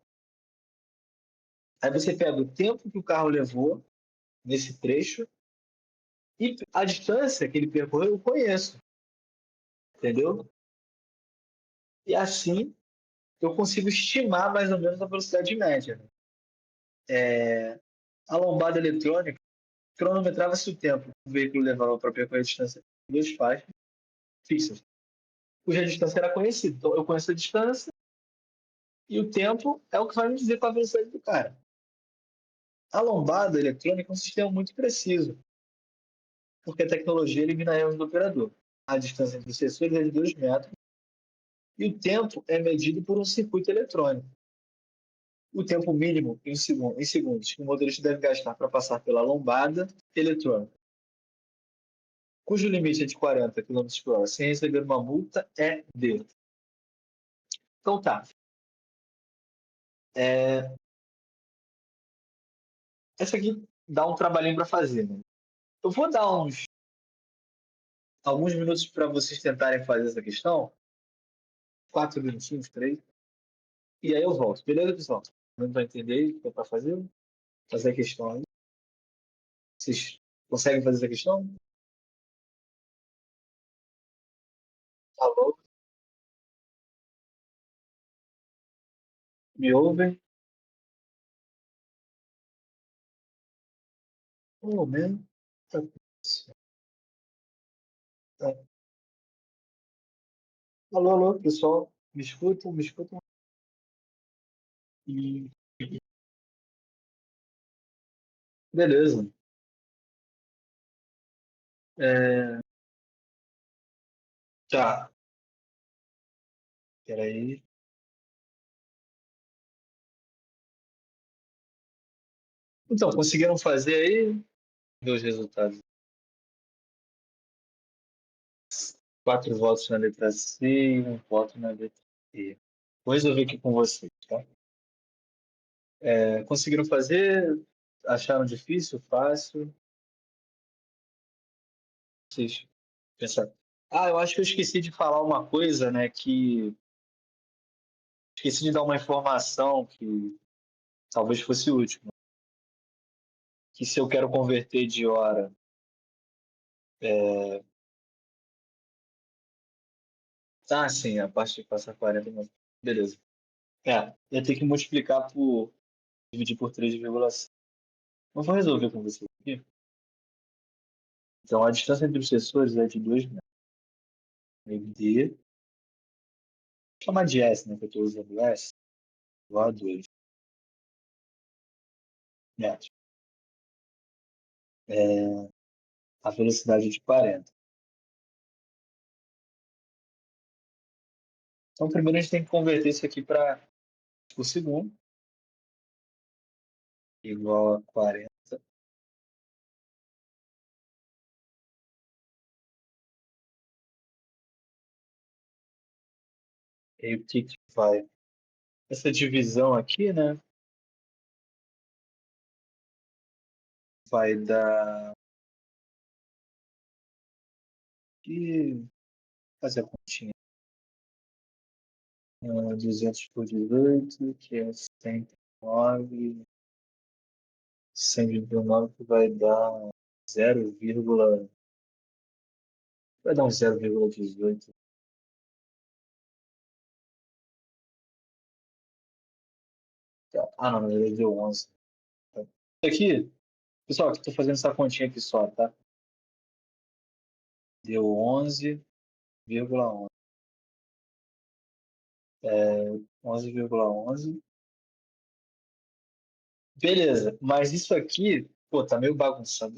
Aí você pega o tempo que o carro levou nesse trecho e a distância que ele percorreu eu conheço, entendeu? E assim eu consigo estimar mais ou menos a velocidade média. Né? A lombada eletrônica cronometrava-se o tempo que o veículo levava para percorrer a distância de duas faixas fixas, cuja distância era conhecida. Então eu conheço a distância E o tempo é o que vai me dizer qual a velocidade do cara. A lombada eletrônica é um sistema muito preciso, porque a tecnologia elimina erros do operador. A distância entre os sensores é de 2 metros e o tempo é medido por um circuito eletrônico. O tempo mínimo em segundos que o motorista deve gastar para passar pela lombada eletrônica, cujo limite é de 40 km por hora, sem receber uma multa, é de. Então tá. Essa aqui dá um trabalhinho para fazer, né? Eu vou dar alguns minutos para vocês tentarem fazer essa questão, 4 minutinhos, 3, e aí eu volto. Beleza, pessoal? Não vai entender o que é para fazer? Fazer a questão aí. Vocês conseguem fazer essa questão? Alô? Me ouvem? Oh, man. Tá. Alô, alô, pessoal. Me escutam? Me escutam? E... Beleza. É... Tá. Peraí. Então, conseguiram fazer aí? Ver os resultados. 4 votos na letra C e um voto na letra E. Vou resolver aqui com vocês, tá? Conseguiram fazer? Acharam difícil? Fácil? Vocês pensaram? Ah, eu acho que eu esqueci de falar uma coisa, né? Que esqueci de dar uma informação que talvez fosse útil. Que se eu quero converter de hora, ah, sim, a parte de passar 40 minutos. Beleza. Ia ter que multiplicar por dividir por 3,5. Mas vou resolver com você aqui. Então, a distância entre os sensores é de 2 metros. D, vou chamar de S, né? Que eu estou usando S, igual a 2 metros. A velocidade é de 40. Então, primeiro a gente tem que converter isso aqui para por segundo, igual a 40. E aí, o que que vai? Essa divisão aqui, né? Vai dar. E fazer a continha. 200 por 18, que é 109. 100,9 que vai dar 0, vai dar um 0,18. Ah, não, na verdade deu 11. Tá. Aqui, pessoal, estou fazendo essa continha aqui só, tá? Deu 11,11. 11,11. Beleza, mas isso aqui, pô, tá meio bagunçado.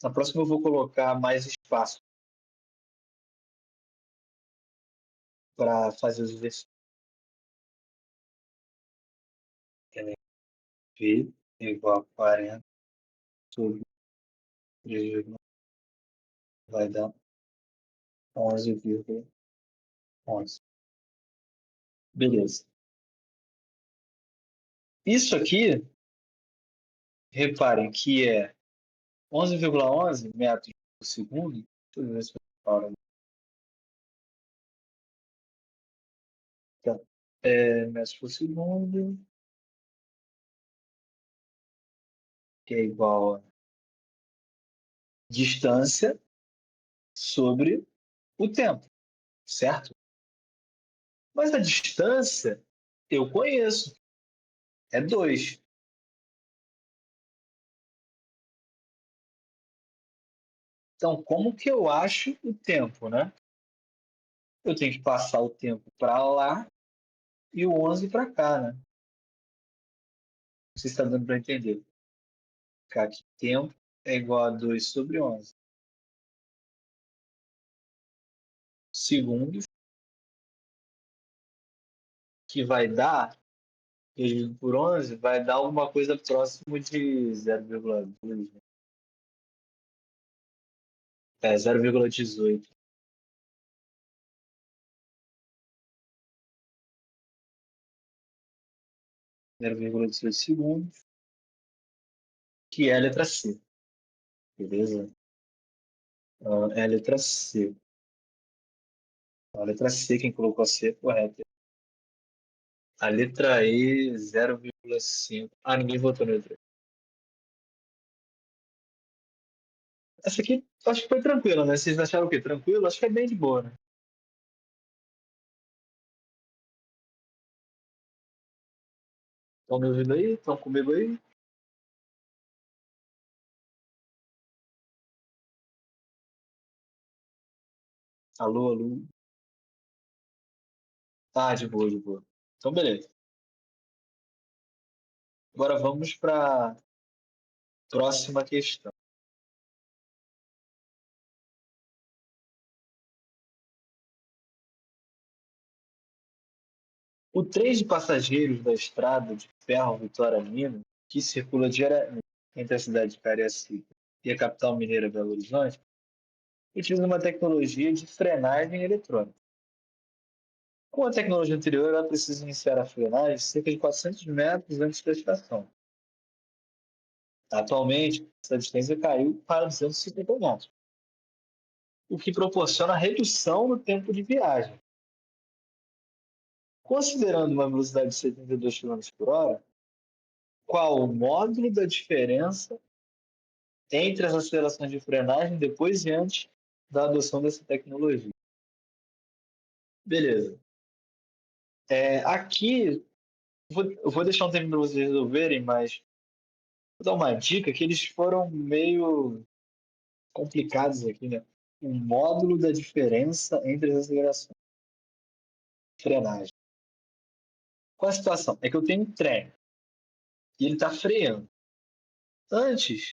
Na próxima eu vou colocar mais espaço para fazer os exercícios. V igual a 40 sobre 3,9 vai dar 11,11. Beleza. Isso aqui, reparem que é 11,11 metros por segundo. Deixa eu ver se eu falo. Tá. Metros por segundo, que é igual a distância sobre o tempo, certo? Mas a distância eu conheço, é 2. Então, como que eu acho o tempo, né? eu tenho que passar o tempo para lá e o 11 para cá, né? Não sei se está dando para entender. Ficar que tempo é igual a 2 sobre 11 segundos, que vai dar, dividido por 11, vai dar alguma coisa próximo de 0,2, né? É, 0,18. 0,18 segundos, que é a letra C, beleza? É a letra C. A letra C, quem colocou a C é correta. A letra E, 0,5. Ah, ninguém votou na letra E. Essa aqui, acho que foi tranquila, né? Vocês acharam o quê? Tranquilo? Acho que é bem de boa, né? Estão me ouvindo aí? Estão comigo aí? Alô, alô? Ah, de boa, de boa. Então, beleza. Agora vamos para a próxima questão. O trem de passageiros da estrada de ferro Vitória Minas, que circula diariamente entre a cidade de Cariacica e a capital mineira Belo Horizonte, utiliza uma tecnologia de frenagem eletrônica. Com a tecnologia anterior, ela precisa iniciar a frenagem cerca de 400 metros antes da estação. Atualmente, essa distância caiu para 250 metros, o que proporciona redução no tempo de viagem. Considerando uma velocidade de 72 km por hora, qual o módulo da diferença entre as acelerações de frenagem depois e antes da adoção dessa tecnologia? Beleza. Aqui, eu vou deixar um tempo para vocês resolverem, mas vou dar uma dica que eles foram meio complicados aqui, né? O módulo da diferença entre as acelerações de frenagem. Qual a situação? É que eu tenho um trem e ele está freando. Antes,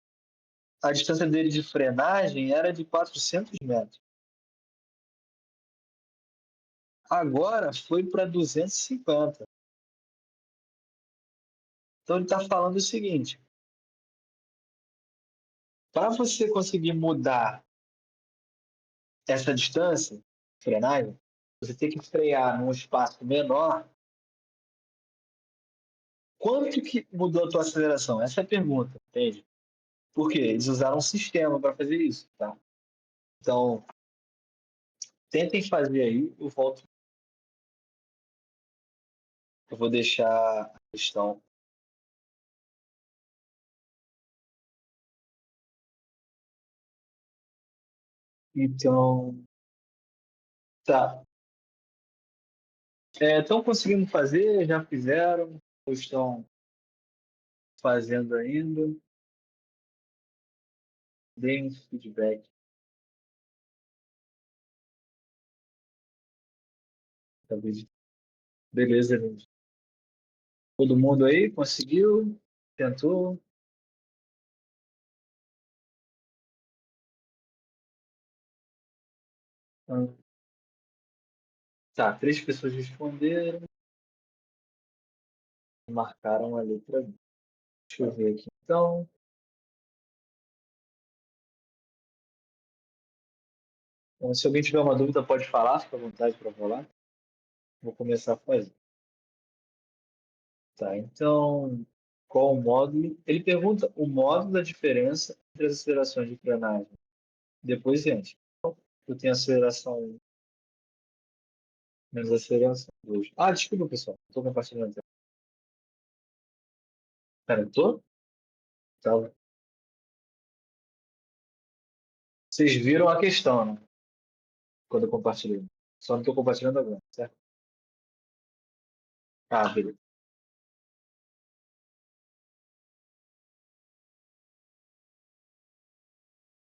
a distância dele de frenagem era de 400 metros. Agora foi para 250. Então ele está falando o seguinte: para você conseguir mudar essa distância, frenagem, você tem que frear num espaço menor. Quanto que mudou a tua aceleração? Essa é a pergunta, entende? Porque eles usaram um sistema para fazer isso, tá? Então, tentem fazer aí, eu volto, eu vou deixar a questão. Então, tá. Estão conseguindo fazer, já fizeram, ou estão fazendo ainda? Deem um feedback. Talvez. Beleza, gente. Todo mundo aí conseguiu? Tentou? Ah, tá, três pessoas responderam, marcaram a letra B. Deixa eu ver aqui. Então, se alguém tiver uma dúvida, pode falar, fica à vontade para falar. Vou começar a fazer. Tá, então, qual o módulo? Ele pergunta o módulo da diferença entre as acelerações de frenagem depois e antes. Eu tenho aceleração 1 menos aceleração 2. Ah, desculpa, pessoal. Estou compartilhando a tela. Pera, eu tô? Tá. Vocês viram a questão, né? Quando eu compartilhei. Só não estou compartilhando agora, certo? Ah, beleza.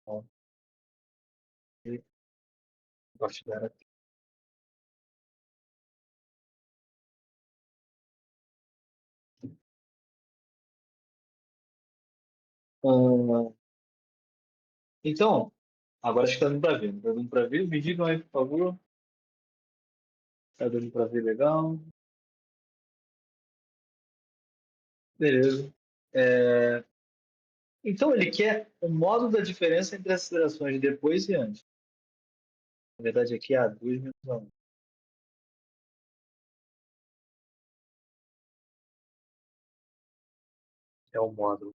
Então, e compartilhar aqui. Ah, então, agora acho que está dando para ver. Está dando para ver? Me digam aí, por favor. Está dando para ver legal. Beleza. É, então, ele quer o modo da diferença entre as acelerações depois e antes. Na verdade, aqui é A2 menos A1. É o módulo.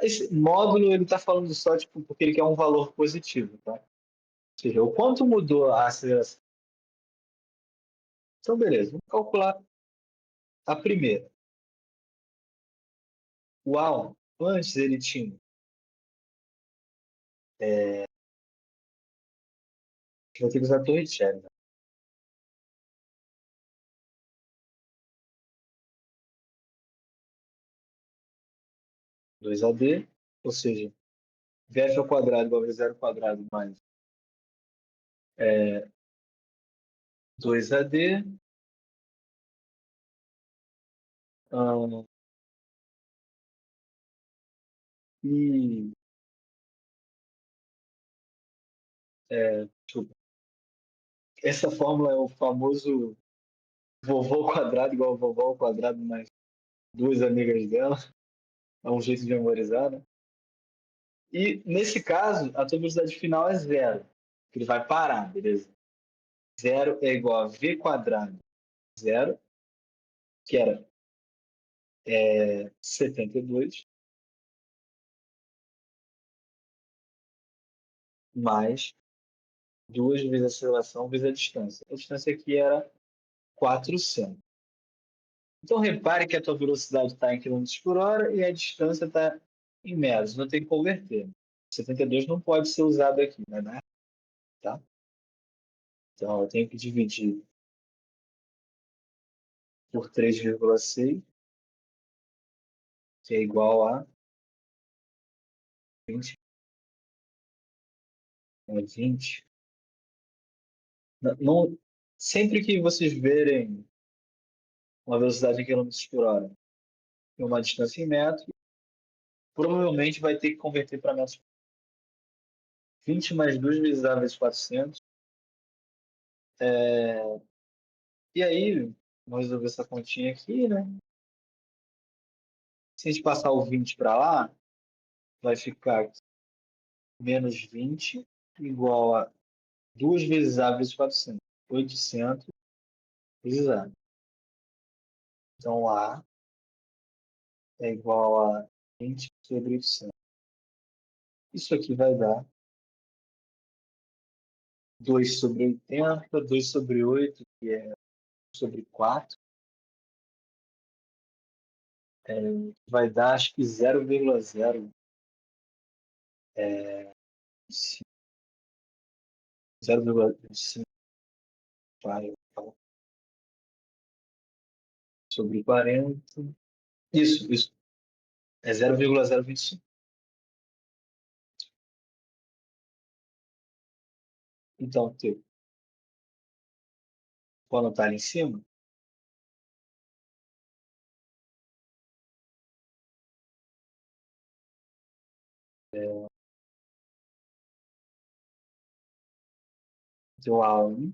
Esse módulo, ele está falando só tipo, porque ele quer um valor positivo, tá? Ou seja, o quanto mudou a aceleração. Então, beleza. Vamos calcular a primeira. O A1, antes ele tinha, vai ter que usar a torre de Shannon, né? 2AD, ou seja, VF ao quadrado igual a V0 ao quadrado mais 2AD, ah, e desculpa, essa fórmula é o famoso vovô ao quadrado igual a vovó ao quadrado mais duas amigas dela. É um jeito de memorizar, né? E nesse caso, a tua velocidade final é zero, que ele vai parar, beleza? Zero é igual a V quadrado zero, que era 72, mais duas vezes a aceleração vezes a distância. A distância aqui era 400. Então, repare que a tua velocidade está em quilômetros por hora e a distância está em metros. Não tem que converter. 72 não pode ser usado aqui, né? Tá? Então, eu tenho que dividir por 3,6, que é igual a 20. 20. Sempre que vocês verem uma velocidade em quilômetros por hora e uma distância em metros, provavelmente vai ter que converter para metros. 20 mais 2 vezes A vezes 400. E aí, vamos resolver essa continha aqui, né? Se a gente passar o 20 para lá, vai ficar menos 20 igual a 2 vezes A vezes 400. 800 vezes A. Então, A é igual a 20 sobre 800. Isso aqui vai dar 2 sobre 80, 2 sobre 8, que é sobre 4. Vai dar, acho que 0,05. 0,5 sobre 40. Isso. É 0,025. Então, vou anotar ali em cima. Teu A1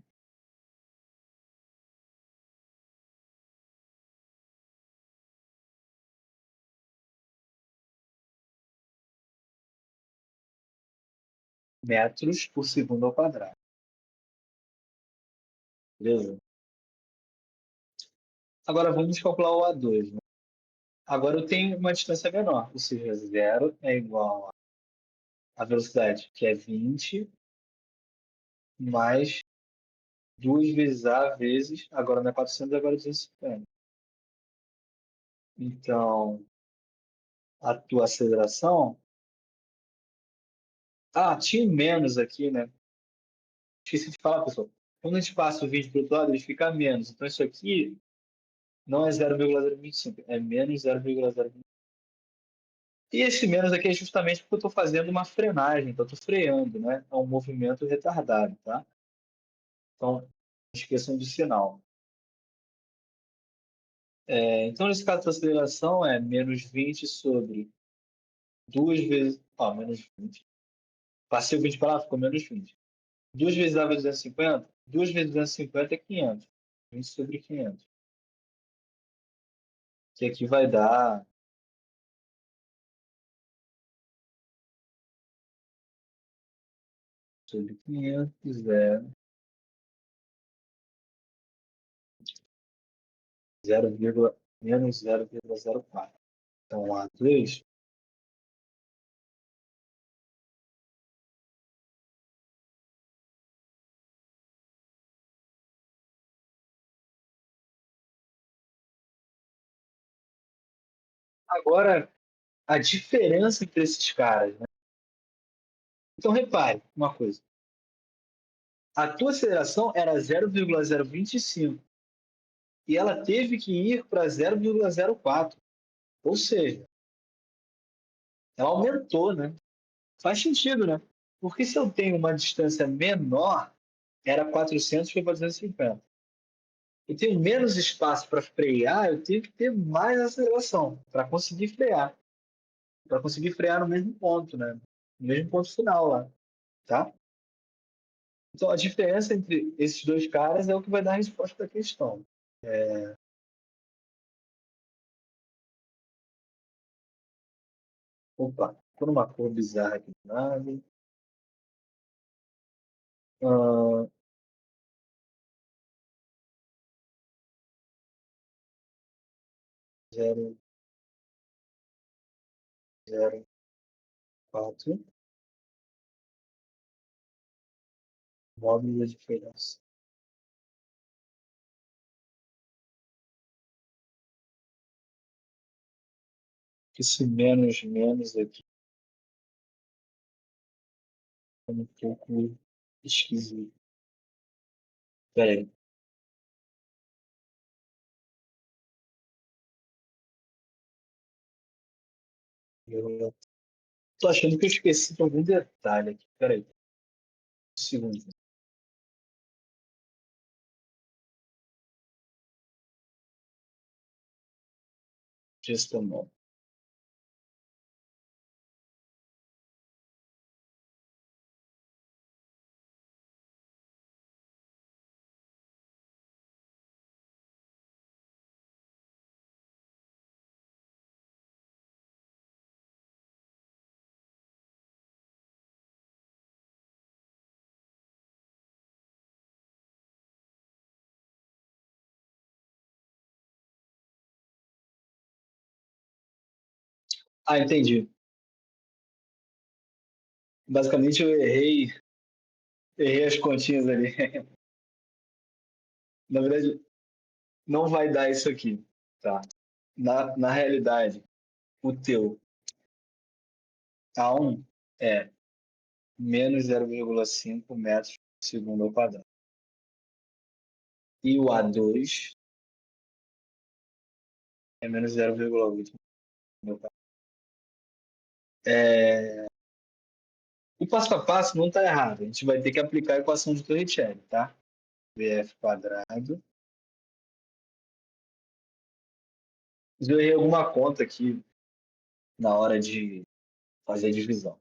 metros por segundo ao quadrado. Beleza? Agora vamos calcular o A2, né? Agora eu tenho uma distância menor, ou seja, zero é igual à velocidade, que é 20, mais 2 vezes A vezes, agora não é 400, agora é 250. Então, a tua aceleração. Ah, tinha menos aqui, né? Esqueci de falar, pessoal. Quando a gente passa o vídeo para o outro lado, ele fica menos. Então, isso aqui não é 0,025, é menos 0,025. E esse menos aqui é justamente porque eu estou fazendo uma frenagem, então eu estou freando, né? É um movimento retardado, tá? Então, não esqueçam do sinal. Então, nesse caso, a aceleração é menos 20 sobre Duas vezes. Ah, menos 20. Passei o 20 para lá, ficou menos 20. Duas vezes dava 250. Duas vezes 250 é 500. 20 sobre 500. Que aqui vai dar sobre 500, menos 0,04. Então, A2. Agora, a diferença entre esses caras, né? Então, repare uma coisa. A tua aceleração era 0,025 e ela teve que ir para 0,04. Ou seja, ela aumentou, né? Faz sentido, né? Porque se eu tenho uma distância menor, era 400, foi para 250. Eu tenho menos espaço para frear, eu tenho que ter mais aceleração para conseguir frear. Para conseguir frear no mesmo ponto, né? No mesmo ponto final lá, tá? Então, a diferença entre esses dois caras é o que vai dar a resposta da questão. Opa, por uma cor bizarra aqui do nada. Ah, 0, 0, 4. Módulo da diferença. Esse menos, menos aqui é um pouco esquisito. Peraí. Eu tô achando que eu esqueci de algum detalhe aqui. Peraí. Um segundo. Just a moment. Ah, entendi. Basicamente, eu errei as continhas ali. Na verdade, não vai dar isso aqui, tá? Na realidade, o teu A1 é menos 0,5 metros por segundo ao quadrado. E o A2 é menos 0,8 ao quadrado. É, o passo a passo não está errado. A gente vai ter que aplicar a equação de Torricelli, tá? VF quadrado. Mas eu errei alguma conta aqui na hora de fazer a divisão.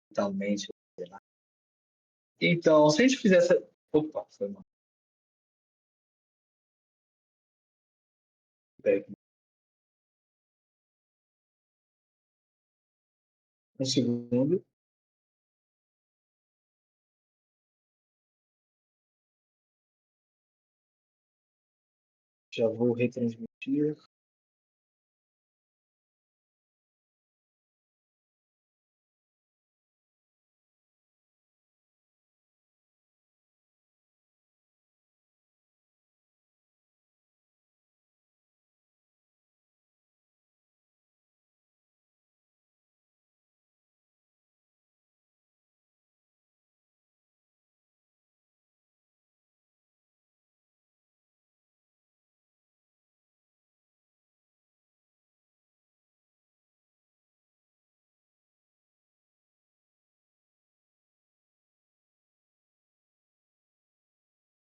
Totalmente. Então, se a gente fizesse. Opa, foi mal. Um segundo. Já vou retransmitir.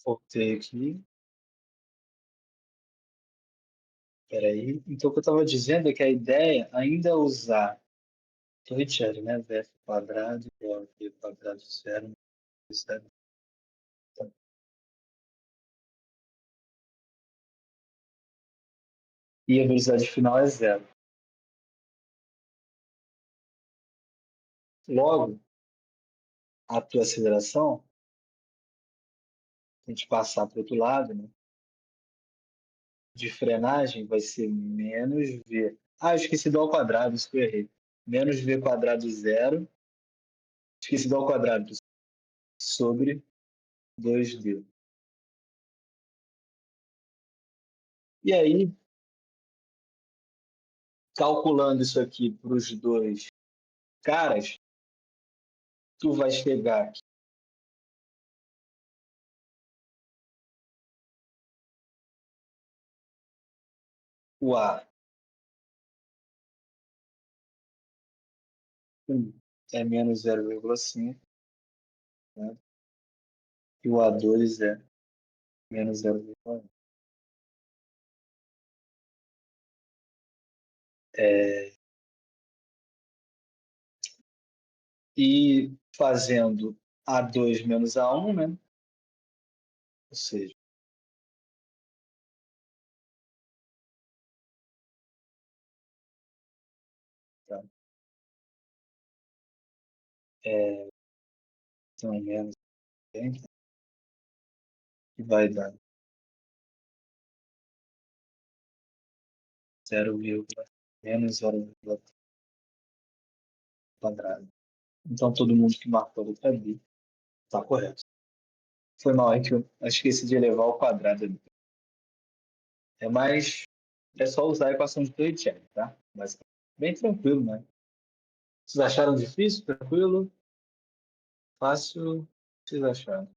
Voltei aqui. Espera aí. Então, o que eu estava dizendo é que a ideia ainda é usar Torricelli, né? VF quadrado igual a V quadrado zero, zero. E a velocidade final é zero. Logo, a tua aceleração, a gente passar para o outro lado, né? De frenagem vai ser menos V. Ah, eu esqueci do ao quadrado, isso que eu errei. Menos V quadrado zero, esqueci do ao quadrado, sobre 2D. E aí, calculando isso aqui para os dois caras, tu vai chegar aqui. O A1 é menos 0,5, né? E o A2 é menos 0,1. É, e fazendo A2 menos A1, né? Ou seja, tá? Então, menos 30, que vai dar 0, menos 0,3 quadrado. Então, todo mundo que marcou a letra B está correto. Foi mal, é que eu esqueci de elevar ao quadrado ali. É mais. É só usar a equação de Torricelli, tá? Mas bem tranquilo, né? Vocês acharam difícil? Tranquilo? Fácil? O que vocês acharam?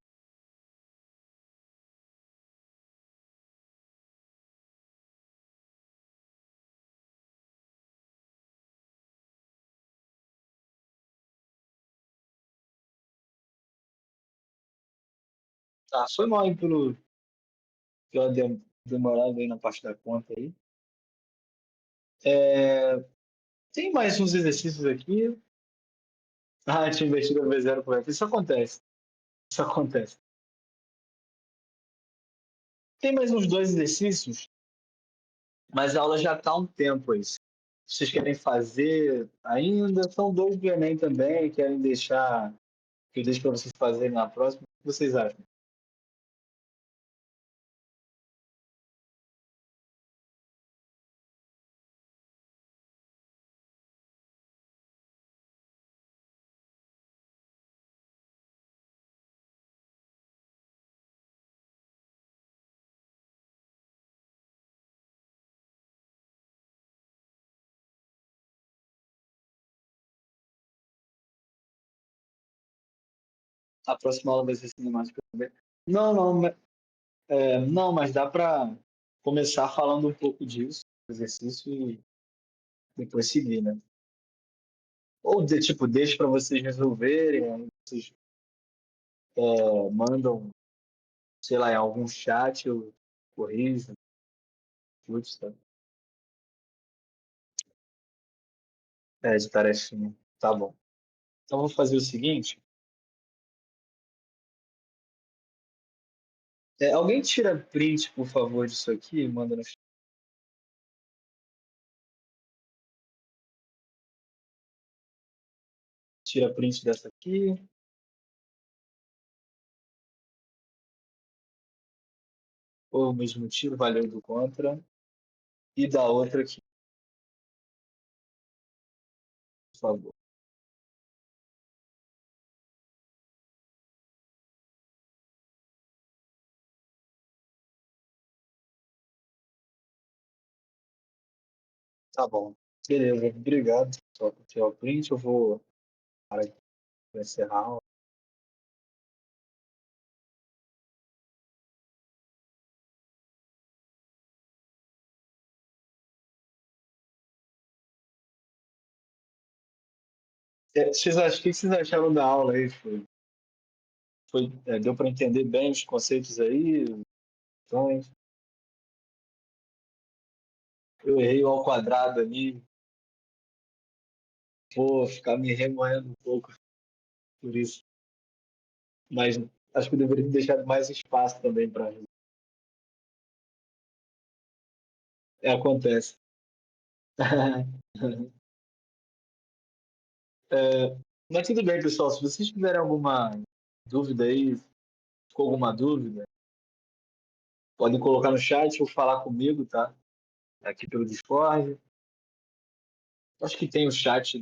Tá, foi mal aí pela demorada aí na parte da conta aí. É, tem mais uns exercícios aqui. Ah, tinha invertido a V0 correto. Isso acontece. Isso acontece. Tem mais uns dois exercícios, mas a aula já está há um tempo aí. Vocês querem fazer ainda? São dois do Enem também. Querem deixar que eu deixe para vocês fazerem na próxima? O que vocês acham? A próxima aula vai ser cinemática também. Não, não, não, mas dá para começar falando um pouco disso, exercício, e depois seguir, né? Ou, tipo, deixa para vocês resolverem, aí vocês mandam, sei lá, em algum chat, eu corrijo, tudo, tá? É, de tarefinha. Tá bom. Então, vou fazer o seguinte. Alguém tira print, por favor, disso aqui e manda no chat. Tira print dessa aqui, ou mesmo tiro, valeu do contra, e da outra aqui, por favor. Tá bom. Beleza, obrigado. Só por tirar o print, eu vou parar aqui para encerrar a aula. O que vocês acharam da aula aí? Deu para entender bem os conceitos aí? Então, eu errei o ao quadrado ali, vou ficar me remoendo um pouco por isso. Mas acho que eu deveria ter deixado mais espaço também para. É, acontece. É, mas tudo bem, pessoal. Se vocês tiverem alguma dúvida aí, ficou alguma dúvida, podem colocar no chat ou falar comigo, tá? Aqui pelo Discord. Acho que tem o chat